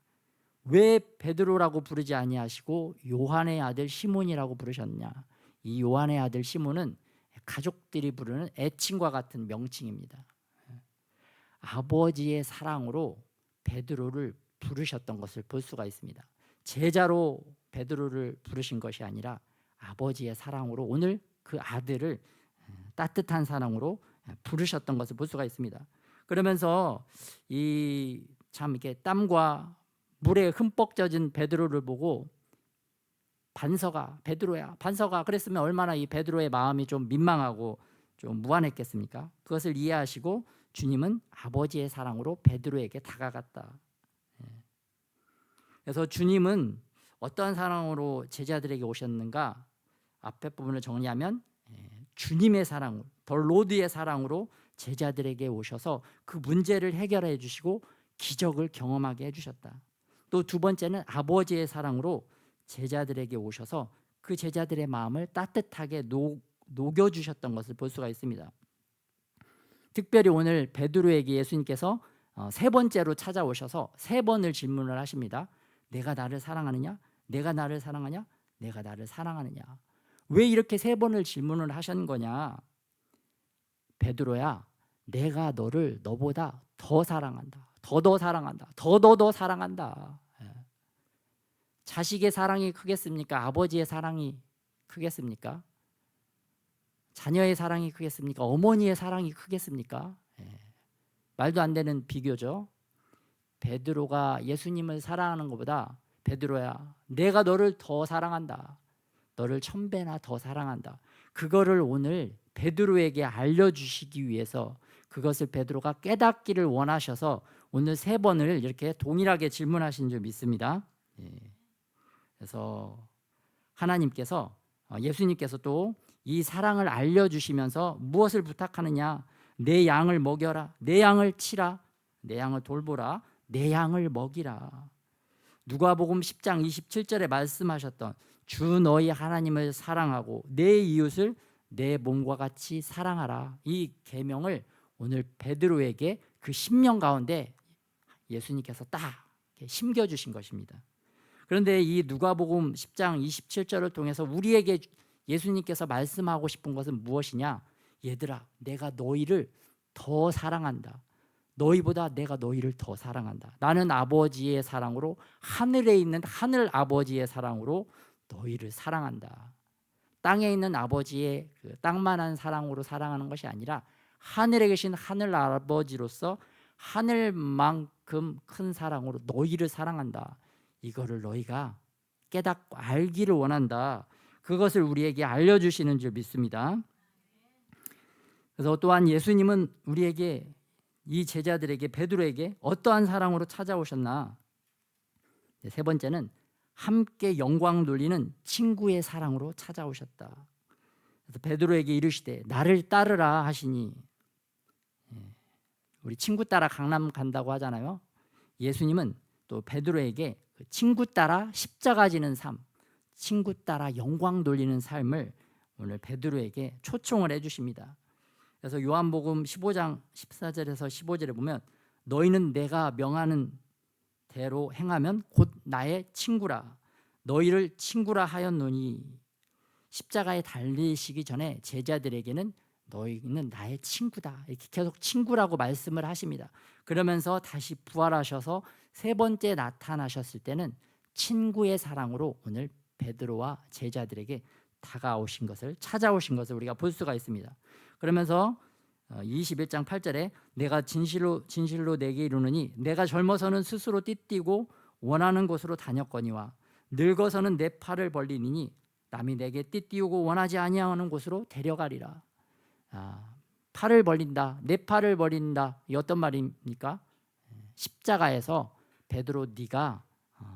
왜 베드로라고 부르지 아니하시고 요한의 아들 시몬이라고 부르셨냐? 이 요한의 아들 시몬은 가족들이 부르는 애칭과 같은 명칭입니다. 아버지의 사랑으로 베드로를 부르셨던 것을 볼 수가 있습니다. 제자로 베드로를 부르신 것이 아니라 아버지의 사랑으로 오늘 그 아들을 따뜻한 사랑으로 부르셨던 것을 볼 수가 있습니다. 그러면서 이 참 이렇게 땀과 물에 흠뻑 젖은 베드로를 보고 반서가, 베드로야 반서가 그랬으면 얼마나 이 베드로의 마음이 좀 민망하고 좀 무안했겠습니까? 그것을 이해하시고 주님은 아버지의 사랑으로 베드로에게 다가갔다. 그래서 주님은 어떠한 사랑으로 제자들에게 오셨는가? 앞에 부분을 정리하면 주님의 사랑, 더 로드의 사랑으로 제자들에게 오셔서 그 문제를 해결해 주시고 기적을 경험하게 해주셨다. 또 두 번째는 아버지의 사랑으로 제자들에게 오셔서 그 제자들의 마음을 따뜻하게 녹여주셨던 것을 볼 수가 있습니다. 특별히 오늘 베드로에게 예수님께서 세 번째로 찾아오셔서 세 번을 질문을 하십니다. 내가 나를 사랑하느냐? 내가 나를 사랑하냐? 내가 나를 사랑하느냐? 왜 이렇게 세 번을 질문을 하신 거냐? 베드로야, 내가 너를 너보다 더 사랑한다. 더 사랑한다. 더 사랑한다. 자식의 사랑이 크겠습니까? 아버지의 사랑이 크겠습니까? 자녀의 사랑이 크겠습니까? 어머니의 사랑이 크겠습니까? 말도 안 되는 비교죠. 베드로가 예수님을 사랑하는 것보다 베드로야, 내가 너를 더 사랑한다. 너를 1000배나 더 사랑한다. 그거를 오늘 베드로에게 알려주시기 위해서 그것을 베드로가 깨닫기를 원하셔서 오늘 세 번을 이렇게 동일하게 질문하신 줄 믿습니다. 그래서 하나님께서 예수님께서 또 이 사랑을 알려주시면서 무엇을 부탁하느냐? 내 양을 먹여라. 내 양을 치라. 내 양을 돌보라. 내 양을 먹이라. 누가복음 10장 27절에 말씀하셨던 주 너희 하나님을 사랑하고 내 이웃을 내 몸과 같이 사랑하라. 이 계명을 오늘 베드로에게 그 심령 가운데 예수님께서 딱 심겨주신 것입니다. 그런데 이 누가복음 10장 27절을 통해서 우리에게 예수님께서 말씀하고 싶은 것은 무엇이냐? 얘들아, 내가 너희를 더 사랑한다. 너희보다 내가 너희를 더 사랑한다. 나는 아버지의 사랑으로, 하늘에 있는 하늘 아버지의 사랑으로 너희를 사랑한다. 땅에 있는 아버지의 그 땅만한 사랑으로 사랑하는 것이 아니라 하늘에 계신 하늘 아버지로서 하늘만큼 큰 사랑으로 너희를 사랑한다. 이거를 너희가 깨닫고 알기를 원한다. 그것을 우리에게 알려주시는 줄 믿습니다. 그래서 또한 예수님은 우리에게 이 제자들에게 베드로에게 어떠한 사랑으로 찾아오셨나? 세 번째는 함께 영광 돌리는 친구의 사랑으로 찾아오셨다. 그래서 베드로에게 이르시되 나를 따르라 하시니, 우리 친구 따라 강남 간다고 하잖아요. 예수님은 또 베드로에게 친구 따라 십자가 지는 삶, 친구 따라 영광 돌리는 삶을 오늘 베드로에게 초청을 해주십니다. 그래서 요한복음 15장 14절에서 15절에 보면 너희는 내가 명하는 대로 행하면 곧 나의 친구라. 너희를 친구라 하였노니 십자가에 달리시기 전에 제자들에게는 너희는 나의 친구다. 이렇게 계속 친구라고 말씀을 하십니다. 그러면서 다시 부활하셔서 세 번째 나타나셨을 때는 친구의 사랑으로 오늘 베드로와 제자들에게 다가오신 것을, 찾아오신 것을 우리가 볼 수가 있습니다. 그러면서 21장 8절에 내가 진실로 내게 이르노니 내가 젊어서는 스스로 띠띠고 원하는 곳으로 다녔거니와 늙어서는 내 팔을 벌리니 남이 내게 띠띠우고 원하지 아니하는 곳으로 데려가리라. 팔을 벌린다, 내 팔을 벌린다. 이 어떤 말입니까? 십자가에서 베드로 네가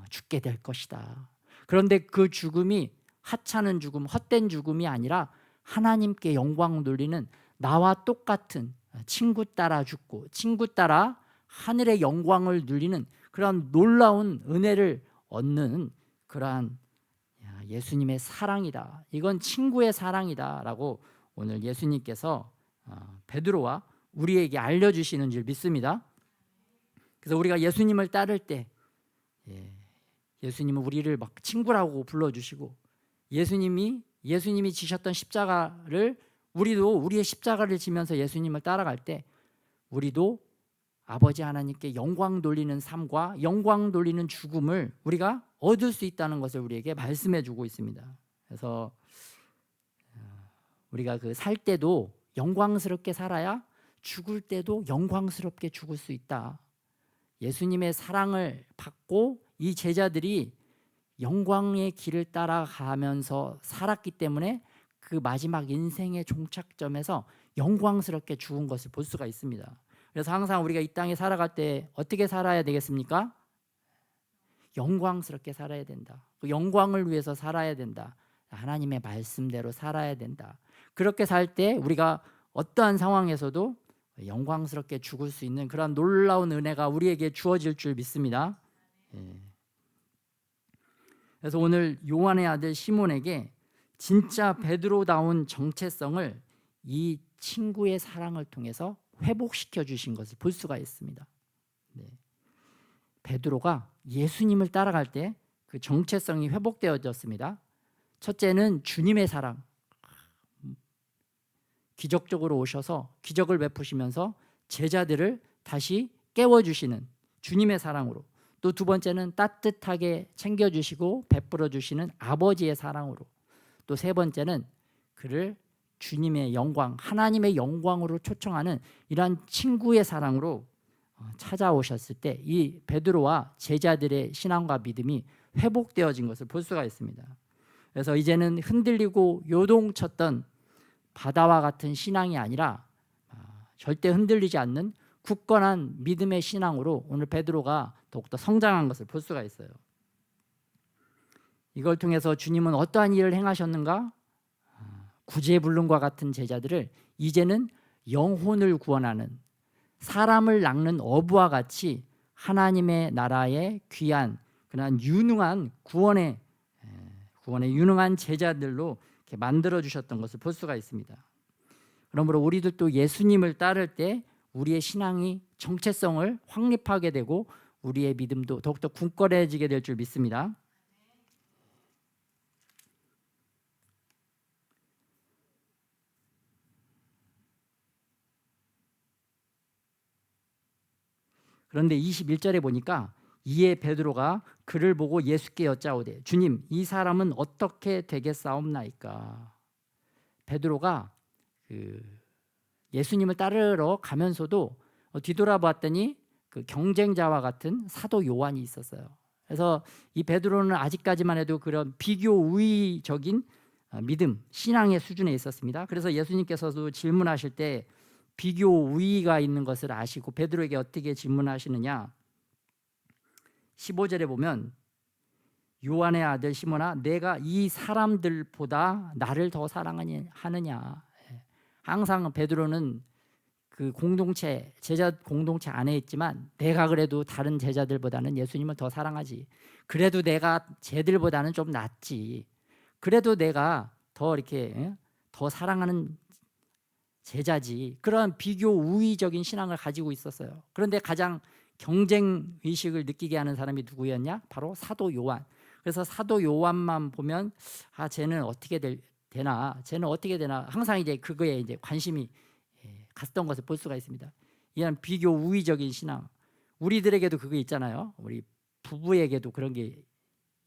죽게 될 것이다. 그런데 그 죽음이 하찮은 죽음, 헛된 죽음이 아니라 하나님께 영광 돌리는 나와 똑같은 친구 따라 죽고 친구 따라 하늘의 영광을 누리는 그러한 놀라운 은혜를 얻는 그러한 예수님의 사랑이다. 이건 친구의 사랑이다라고 오늘 예수님께서 베드로와 우리에게 알려주시는 줄 믿습니다. 그래서 우리가 예수님을 따를 때 예수님은 우리를 막 친구라고 불러주시고 예수님이 지셨던 십자가를 우리도 우리의 십자가를 지면서 예수님을 따라갈 때 우리도 아버지 하나님께 영광 돌리는 삶과 영광 돌리는 죽음을 우리가 얻을 수 있다는 것을 우리에게 말씀해 주고 있습니다. 그래서 우리가 그 살 때도 영광스럽게 살아야 죽을 때도 영광스럽게 죽을 수 있다. 예수님의 사랑을 받고 이 제자들이 영광의 길을 따라가면서 살았기 때문에 그 마지막 인생의 종착점에서 영광스럽게 죽은 것을 볼 수가 있습니다. 그래서 항상 우리가 이 땅에 살아갈 때 어떻게 살아야 되겠습니까? 영광스럽게 살아야 된다. 그 영광을 위해서 살아야 된다. 하나님의 말씀대로 살아야 된다. 그렇게 살 때 우리가 어떠한 상황에서도 영광스럽게 죽을 수 있는 그런 놀라운 은혜가 우리에게 주어질 줄 믿습니다. 그래서 오늘 요한의 아들 시몬에게 진짜 베드로다운 정체성을 이 친구의 사랑을 통해서 회복시켜 주신 것을 볼 수가 있습니다. 베드로가 예수님을 따라갈 때 그 정체성이 회복되어졌습니다. 첫째는 주님의 사랑, 기적적으로 오셔서 기적을 베푸시면서 제자들을 다시 깨워주시는 주님의 사랑으로, 또 두 번째는 따뜻하게 챙겨주시고 베풀어 주시는 아버지의 사랑으로, 또 세 번째는 그를 주님의 영광, 하나님의 영광으로 초청하는 이러한 친구의 사랑으로 찾아오셨을 때 이 베드로와 제자들의 신앙과 믿음이 회복되어진 것을 볼 수가 있습니다. 그래서 이제는 흔들리고 요동쳤던 바다와 같은 신앙이 아니라 절대 흔들리지 않는 굳건한 믿음의 신앙으로 오늘 베드로가 더욱더 성장한 것을 볼 수가 있어요. 이걸 통해서 주님은 어떠한 일을 행하셨는가? 구제불능과 같은 제자들을 이제는 영혼을 구원하는, 사람을 낚는 어부와 같이 하나님의 나라의 귀한 그러한 유능한 구원의 유능한 제자들로 이렇게 만들어 주셨던 것을 볼 수가 있습니다. 그러므로 우리도 또 예수님을 따를 때 우리의 신앙이 정체성을 확립하게 되고 우리의 믿음도 더욱더 굳건해지게 될 줄 믿습니다. 그런데 21절에 보니까 이에 베드로가 그를 보고 예수께 여짜오되 주님, 이 사람은 어떻게 되겠사옵나이까? 베드로가 예수님을 따르러 가면서도 뒤돌아봤더니 그 경쟁자와 같은 사도 요한이 있었어요. 그래서 이 베드로는 아직까지만 해도 그런 비교 우위적인 믿음, 신앙의 수준에 있었습니다. 그래서 예수님께서도 질문하실 때 비교 우위가 있는 것을 아시고 베드로에게 어떻게 질문하시느냐? 15절에 보면 요한의 아들 시몬아, 내가 이 사람들보다 나를 더 사랑하느냐? 항상 베드로는 그 공동체, 제자 공동체 안에 있지만 내가 그래도 다른 제자들보다는 예수님을 더 사랑하지. 그래도 내가 쟤들보다는 좀 낫지. 그래도 내가 더 이렇게 더 사랑하는 제자지. 그런 비교 우위적인 신앙을 가지고 있었어요. 그런데 가장 경쟁 의식을 느끼게 하는 사람이 누구였냐? 바로 사도 요한. 그래서 사도 요한만 보면 쟤는 어떻게 되나? 쟤는 어떻게 되나? 항상 이제 그거에 이제 관심이 갔던 것을 볼 수가 있습니다. 이런 비교 우위적인 신앙. 우리들에게도 그거 있잖아요. 우리 부부에게도 그런 게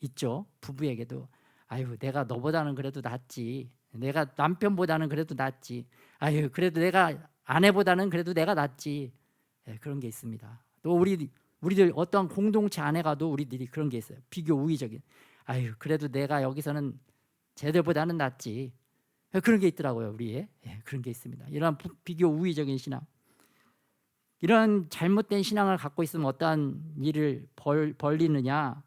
있죠. 부부에게도 아유 내가 너보다는 그래도 낫지. 내가 남편보다는 그래도 낫지. 아유 그래도 내가 아내보다는 그래도 내가 낫지. 그런 게 있습니다. 또 우리들 어떤 공동체 안에 가도 우리들이 그런 게 있어요. 비교 우위적인. 아유 그래도 내가 여기서는 쟤들보다는 낫지. 그런 게 있더라고요. 우리에 그런 게 있습니다. 이런 비교 우위적인 신앙. 이런 잘못된 신앙을 갖고 있으면 어떠한 일을 벌리느냐?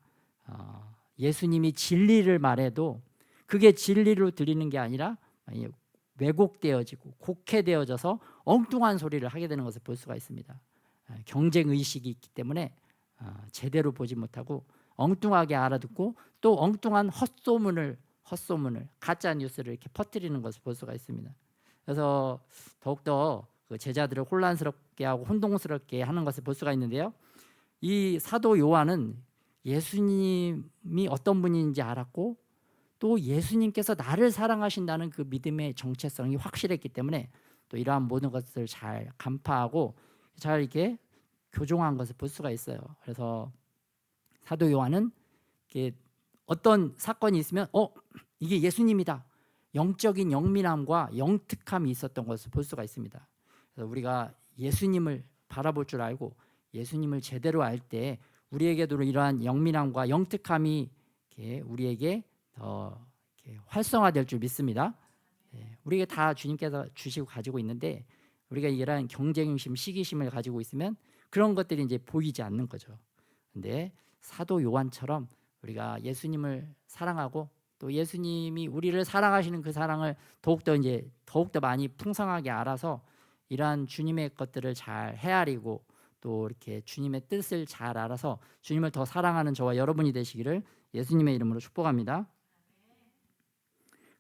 예수님이 진리를 말해도 그게 진리로 들리는 게 아니라 왜곡되어지고 곡해되어져서 엉뚱한 소리를 하게 되는 것을 볼 수가 있습니다. 경쟁 의식이 있기 때문에 제대로 보지 못하고 엉뚱하게 알아듣고 또 엉뚱한 헛소문을 가짜 뉴스를 이렇게 퍼뜨리는 것을 볼 수가 있습니다. 그래서 더욱더 그 제자들을 혼란스럽게 하고 혼동스럽게 하는 것을 볼 수가 있는데요. 이 사도 요한은 예수님이 어떤 분인지 알았고 또 예수님께서 나를 사랑하신다는 그 믿음의 정체성이 확실했기 때문에 또 이러한 모든 것을 잘 간파하고 잘 이렇게 교종한 것을 볼 수가 있어요. 그래서 사도 요한은 이렇게 어떤 사건이 있으면 이게 예수님이다. 영적인 영민함과 영특함이 있었던 것을 볼 수가 있습니다. 그래서 우리가 예수님을 바라볼 줄 알고 예수님을 제대로 알 때 우리에게도 이러한 영민함과 영특함이 이렇게 우리에게 더 이렇게 활성화될 줄 믿습니다. 우리에게 다 주님께서 주시고 가지고 있는데 우리가 이런 경쟁심, 시기심을 가지고 있으면 그런 것들이 이제 보이지 않는 거죠. 근데 사도 요한처럼 우리가 예수님을 사랑하고 또 예수님이 우리를 사랑하시는 그 사랑을 더욱더 많이 풍성하게 알아서 이러한 주님의 것들을 잘 헤아리고 또 이렇게 주님의 뜻을 잘 알아서 주님을 더 사랑하는 저와 여러분이 되시기를 예수님의 이름으로 축복합니다.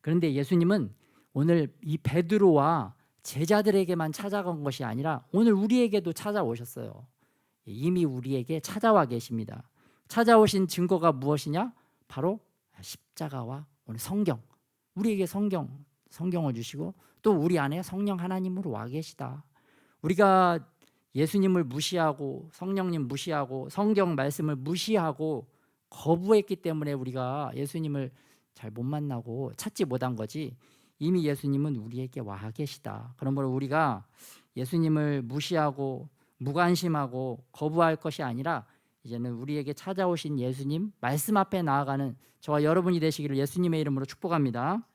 그런데 예수님은 오늘 이 베드로와 제자들에게만 찾아간 것이 아니라 오늘 우리에게도 찾아오셨어요. 이미 우리에게 찾아와 계십니다. 찾아오신 증거가 무엇이냐? 바로 십자가와 오늘 성경. 우리에게 성경을 주시고 또 우리 안에 성령 하나님으로 와 계시다. 우리가 예수님을 무시하고 성령님 무시하고 성경 말씀을 무시하고 거부했기 때문에 우리가 예수님을 잘 못 만나고 찾지 못한 거지 이미 예수님은 우리에게 와 계시다. 그러므로 우리가 예수님을 무시하고 무관심하고 거부할 것이 아니라 이제는 우리에게 찾아오신 예수님 말씀 앞에 나아가는 저와 여러분이 되시기를 예수님의 이름으로 축복합니다.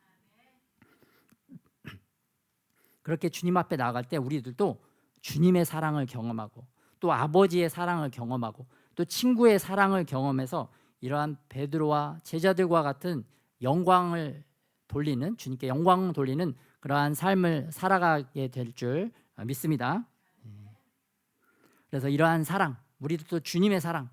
그렇게 주님 앞에 나아갈 때 우리들도 주님의 사랑을 경험하고 또 아버지의 사랑을 경험하고 또 친구의 사랑을 경험해서 이러한 베드로와 제자들과 같은 영광을 돌리는 주님께 영광 돌리는 그러한 삶을 살아가게 될 줄 믿습니다. 그래서 이러한 사랑 우리도 주님의 사랑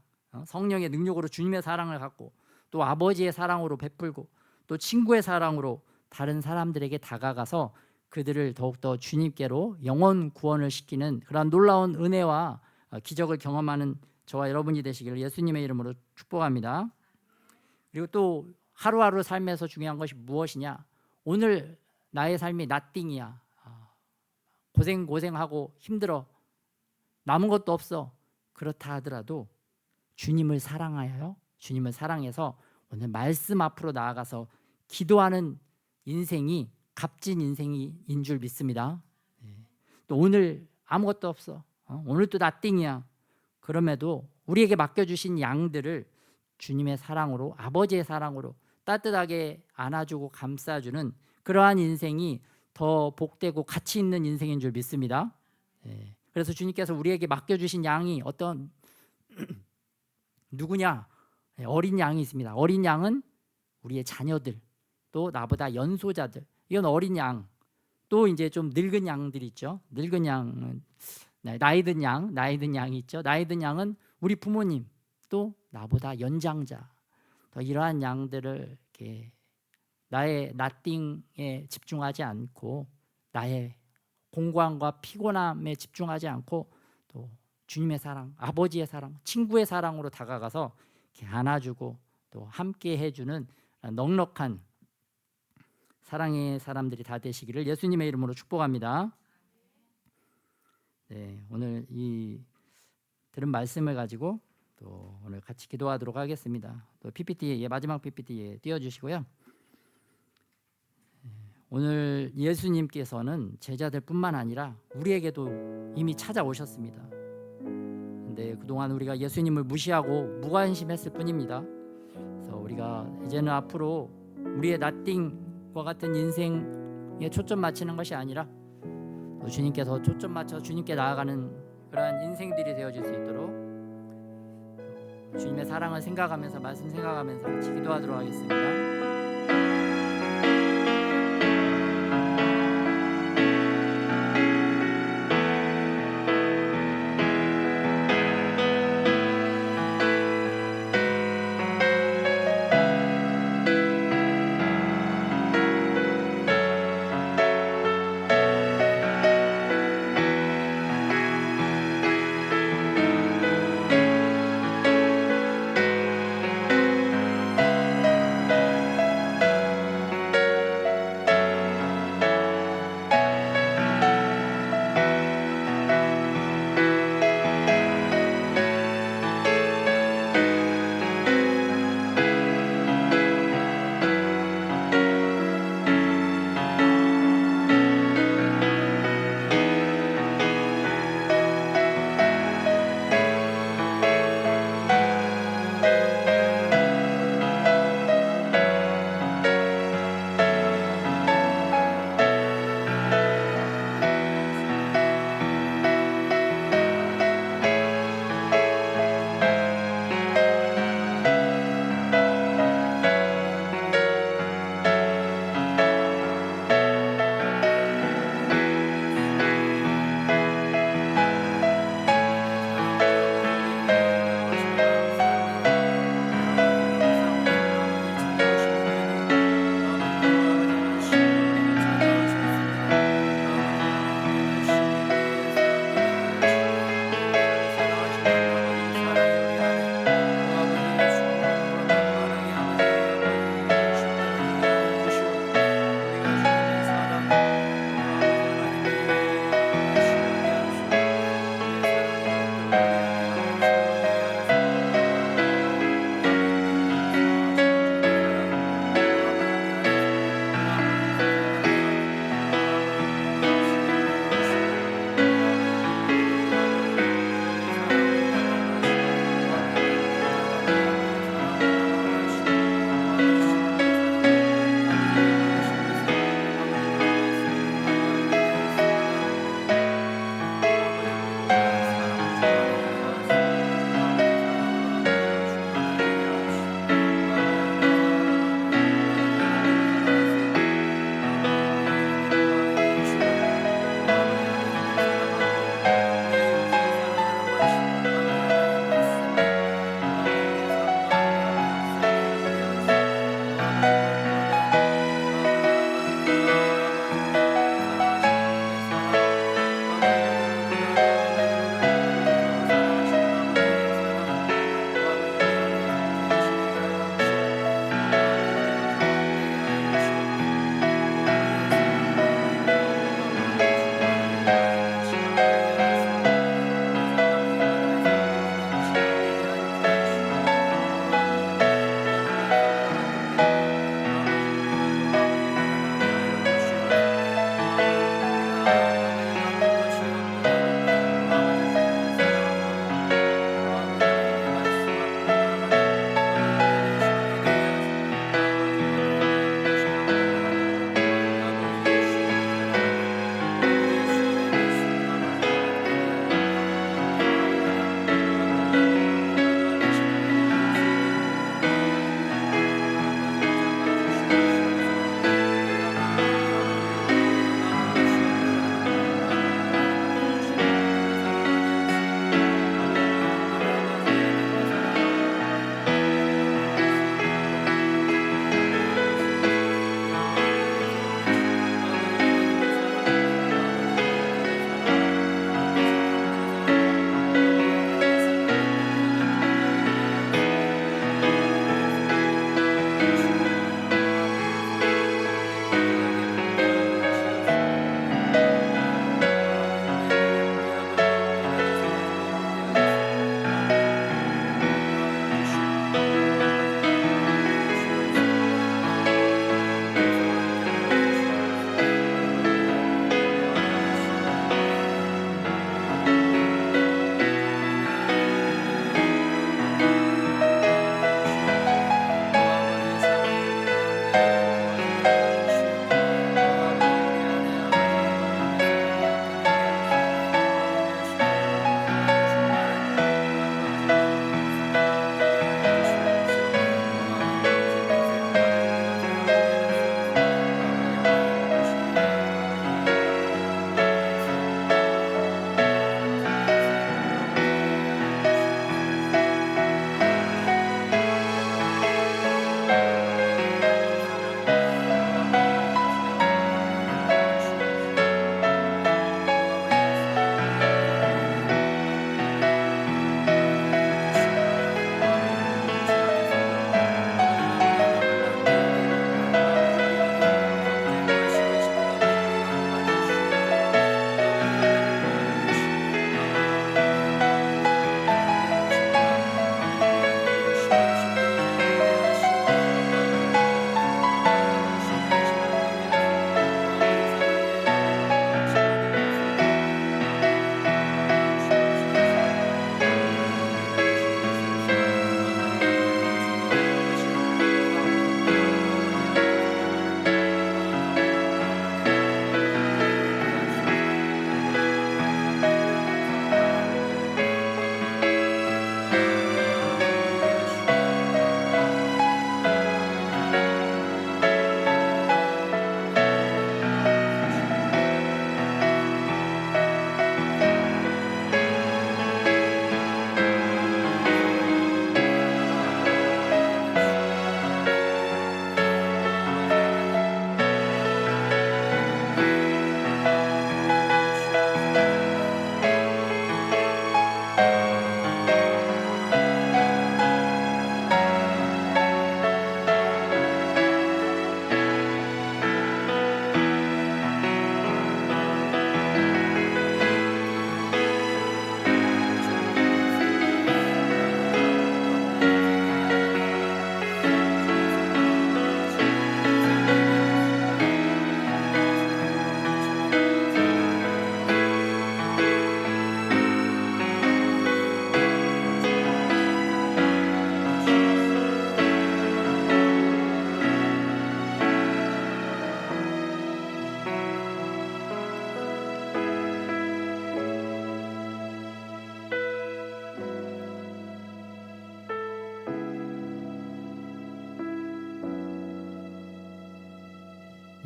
성령의 능력으로 주님의 사랑을 갖고 또 아버지의 사랑으로 베풀고 또 친구의 사랑으로 다른 사람들에게 다가가서 그들을 더욱더 주님께로 영원 구원을 시키는 그런 놀라운 은혜와 기적을 경험하는 저와 여러분이 되시기를 예수님의 이름으로 축복합니다. 그리고 또 하루하루 삶에서 중요한 것이 무엇이냐? 오늘 나의 삶이 나띵이야. 고생하고 힘들어. 남은 것도 없어. 그렇다 하더라도 주님을 사랑하여 주님을 사랑해서 오늘 말씀 앞으로 나아가서 기도하는 인생이 값진 인생인 줄 믿습니다. 또 오늘 아무것도 없어. 오늘 또 나띵이야. 그럼에도 우리에게 맡겨주신 양들을 주님의 사랑으로 아버지의 사랑으로 따뜻하게 안아주고 감싸주는 그러한 인생이 더 복되고 가치 있는 인생인 줄 믿습니다. 그래서 주님께서 우리에게 맡겨주신 양이 어떤 누구냐? 어린 양이 있습니다. 어린 양은 우리의 자녀들 또 나보다 연소자들 이건 어린 양. 또 이제 좀 늙은 양들이 있죠. 늙은 양은 나이 든 양이 있죠. 나이 든 양은 우리 부모님 또 나보다 연장자. 더 이러한 양들을 이렇게 나의 나띵에 집중하지 않고 나의 공고함과 피곤함에 집중하지 않고 또 주님의 사랑, 아버지의 사랑, 친구의 사랑으로 다가가서 이렇게 안아주고 또 함께 해주는 넉넉한 사랑의 사람들이 다 되시기를 예수님의 이름으로 축복합니다. 네, 오늘 이 들은 말씀을 가지고 또 오늘 같이 기도하도록 하겠습니다. 또 PPT에 마지막 PPT에 띄워주시고요. 오늘 예수님께서는 제자들뿐만 아니라 우리에게도 이미 찾아오셨습니다. 근데 그동안 우리가 예수님을 무시하고 무관심했을 뿐입니다. 그래서 우리가 이제는 앞으로 우리의 나띵과 같은 인생에 초점 맞추는 것이 아니라 또 주님께서 초점 맞춰 주님께 나아가는 그러한 인생들이 되어질 수 있도록 주님의 사랑을 생각하면서 말씀 생각하면서 같이 기도하도록 하겠습니다.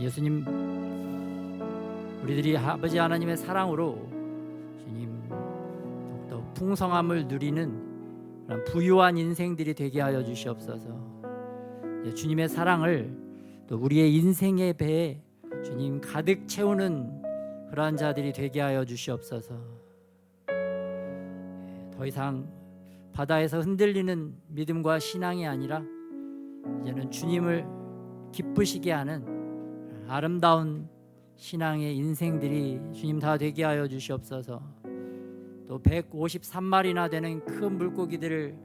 예수님, 우리들이 아버지 하나님의 사랑으로 주님 더욱더 풍성함을 누리는 그런 부유한 인생들이 되게 하여 주시옵소서. 주님의 사랑을 또 우리의 인생의 배에 주님 가득 채우는 그러한 자들이 되게 하여 주시옵소서. 더 이상 바다에서 흔들리는 믿음과 신앙이 아니라 이제는 주님을 기쁘시게 하는 아름다운 신앙의 인생들이 주님 다 되게 하여 주시옵소서. 또 153마리나 되는 큰 물고기들을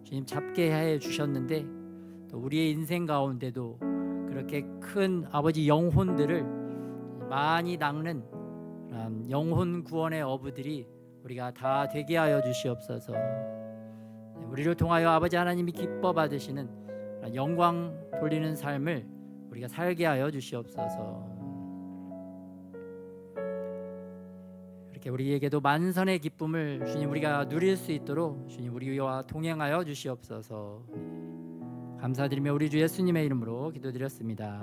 주님 잡게 해 주셨는데 또 우리의 인생 가운데도 그렇게 큰 아버지 영혼들을 많이 낚는 영혼 구원의 어부들이 우리가 다 되게 하여 주시옵소서. 우리를 통하여 아버지 하나님이 기뻐 받으시는 영광 돌리는 삶을 우리가 살게 하여 주시옵소서. 이렇게 우리에게도 만선의 기쁨을 주님 우리가 누릴 수 있도록 주님 우리와 동행하여 주시옵소서. 감사드리며 우리 주 예수님의 이름으로 기도드렸습니다.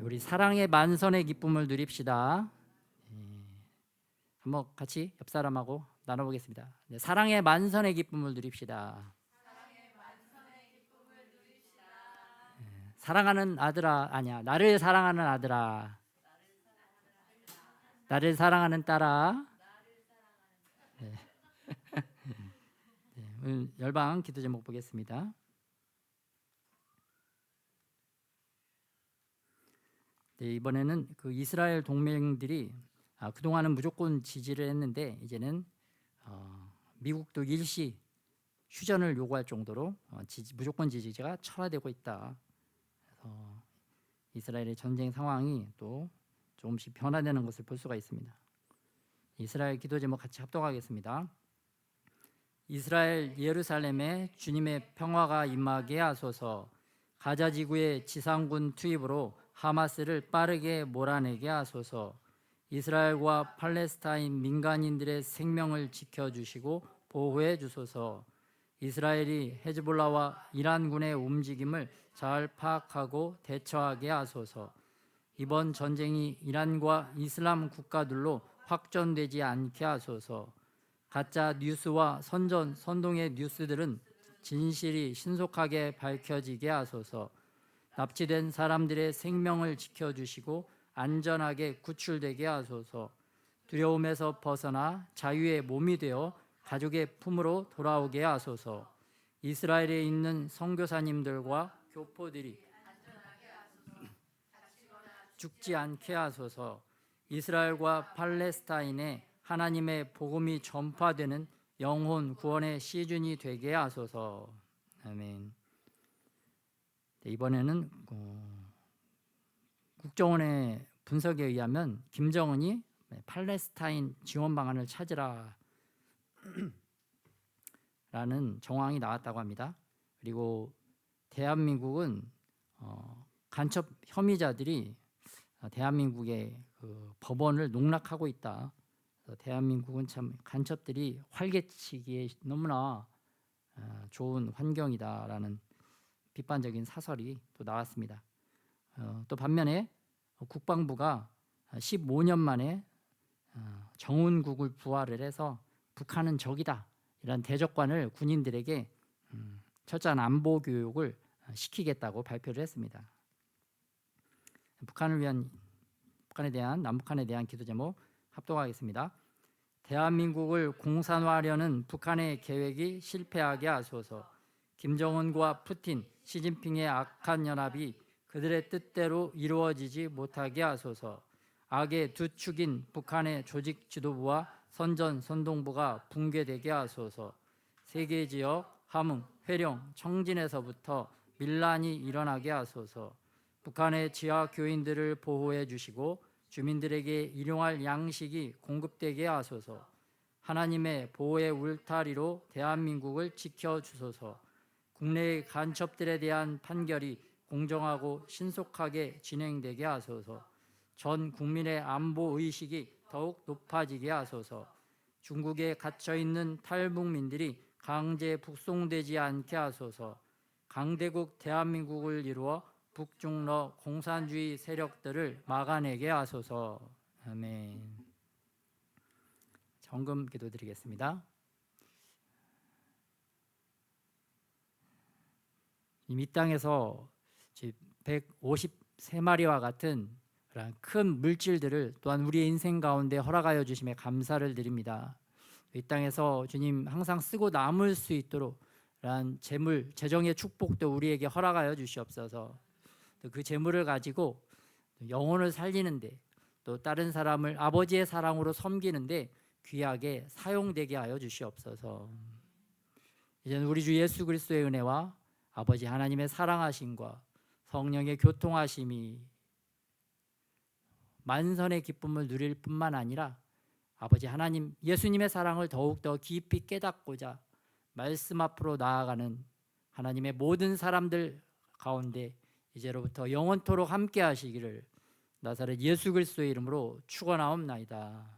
우리 사랑의 만선의 기쁨을 누립시다. 한번 같이 옆 사람하고 나눠보겠습니다. 사랑의 만선의 기쁨을 누립시다. 사랑하는 아들아, 아니야, 나를 사랑하는 아들아, 나를 사랑하는 딸아. 네. 네, 오늘 열방 기도 제목 보겠습니다. 네, 이번에는 그 이스라엘 동맹들이 그동안은 무조건 지지를 했는데 이제는 미국도 일시 휴전을 요구할 정도로 무조건 지지가 철화되고 있다. 그래서 이스라엘의 전쟁 상황이 또 조금씩 변화되는 것을 볼 수가 있습니다. 이스라엘 기도 제목 같이 합독하겠습니다. 이스라엘 예루살렘에 주님의 평화가 임하게 하소서. 가자 지구의 지상군 투입으로 하마스를 빠르게 몰아내게 하소서. 이스라엘과 팔레스타인 민간인들의 생명을 지켜주시고 보호해 주소서. 이스라엘이 헤즈볼라와 이란군의 움직임을 잘 파악하고 대처하게 하소서. 이번 전쟁이 이란과 이슬람 국가들로 확전되지 않게 하소서. 가짜 뉴스와 선동의 뉴스들은 진실이 신속하게 밝혀지게 하소서. 납치된 사람들의 생명을 지켜주시고 안전하게 구출되게 하소서. 두려움에서 벗어나 자유의 몸이 되어 가족의 품으로 돌아오게 하소서. 이스라엘에 있는 선교사님들과 교포들이 죽지 않게 하소서. 이스라엘과 팔레스타인에 하나님의 복음이 전파되는 영혼 구원의 시즌이 되게 하소서. 아멘. 네, 이번에는 국정원의 분석에 의하면 김정은이 팔레스타인 지원 방안을 찾으라 라는 정황이 나왔다고 합니다. 그리고 대한민국은 간첩 혐의자들이 대한민국의 그 법원을 농락하고 있다. 그래서 대한민국은 참 간첩들이 활개치기에 너무나 좋은 환경이다라는 비판적인 사설이 또 나왔습니다. 또 반면에 국방부가 15년 만에 정훈국을 부활을 해서 북한은 적이다 이런 대적관을 군인들에게 철저한 안보 교육을 시키겠다고 발표를 했습니다. 남북한에 대한 기도 제목 합독하겠습니다. 대한민국을 공산화하려는 북한의 계획이 실패하게 하소서. 김정은과 푸틴, 시진핑의 악한 연합이 그들의 뜻대로 이루어지지 못하게 하소서. 악의 두 축인 북한의 조직 지도부와 선동부가 붕괴되게 하소서. 세계 지역, 함흥, 회령, 청진에서부터 밀란이 일어나게 하소서. 북한의 지하 교인들을 보호해 주시고 주민들에게 일용할 양식이 공급되게 하소서. 하나님의 보호의 울타리로 대한민국을 지켜주소서. 국내의 간첩들에 대한 판결이 공정하고 신속하게 진행되게 하소서. 전 국민의 안보 의식이 더욱 높아지게 하소서. 중국에 갇혀있는 탈북민들이 강제 북송되지 않게 하소서. 강대국 대한민국을 이루어 북중러 공산주의 세력들을 막아내게 하소서. 아멘. 정금 기도드리겠습니다. 이 땅에서 153마리와 같은 그런 큰 물질들을 또한 우리의 인생 가운데 허락하여 주심에 감사를 드립니다. 이 땅에서 주님 항상 쓰고 남을 수 있도록 그런 재물, 재정의 축복도 우리에게 허락하여 주시옵소서. 또 그 재물을 가지고 영혼을 살리는데 또 다른 사람을 아버지의 사랑으로 섬기는데 귀하게 사용되게 하여 주시옵소서. 이제는 우리 주 예수 그리스도의 은혜와 아버지 하나님의 사랑하심과 성령의 교통하심이 만선의 기쁨을 누릴 뿐만 아니라 아버지 하나님 예수님의 사랑을 더욱더 깊이 깨닫고자 말씀 앞으로 나아가는 하나님의 모든 사람들 가운데 이제로부터 영원토록 함께 하시기를 나사렛 예수 그리스도의 이름으로 축원하옵나이다.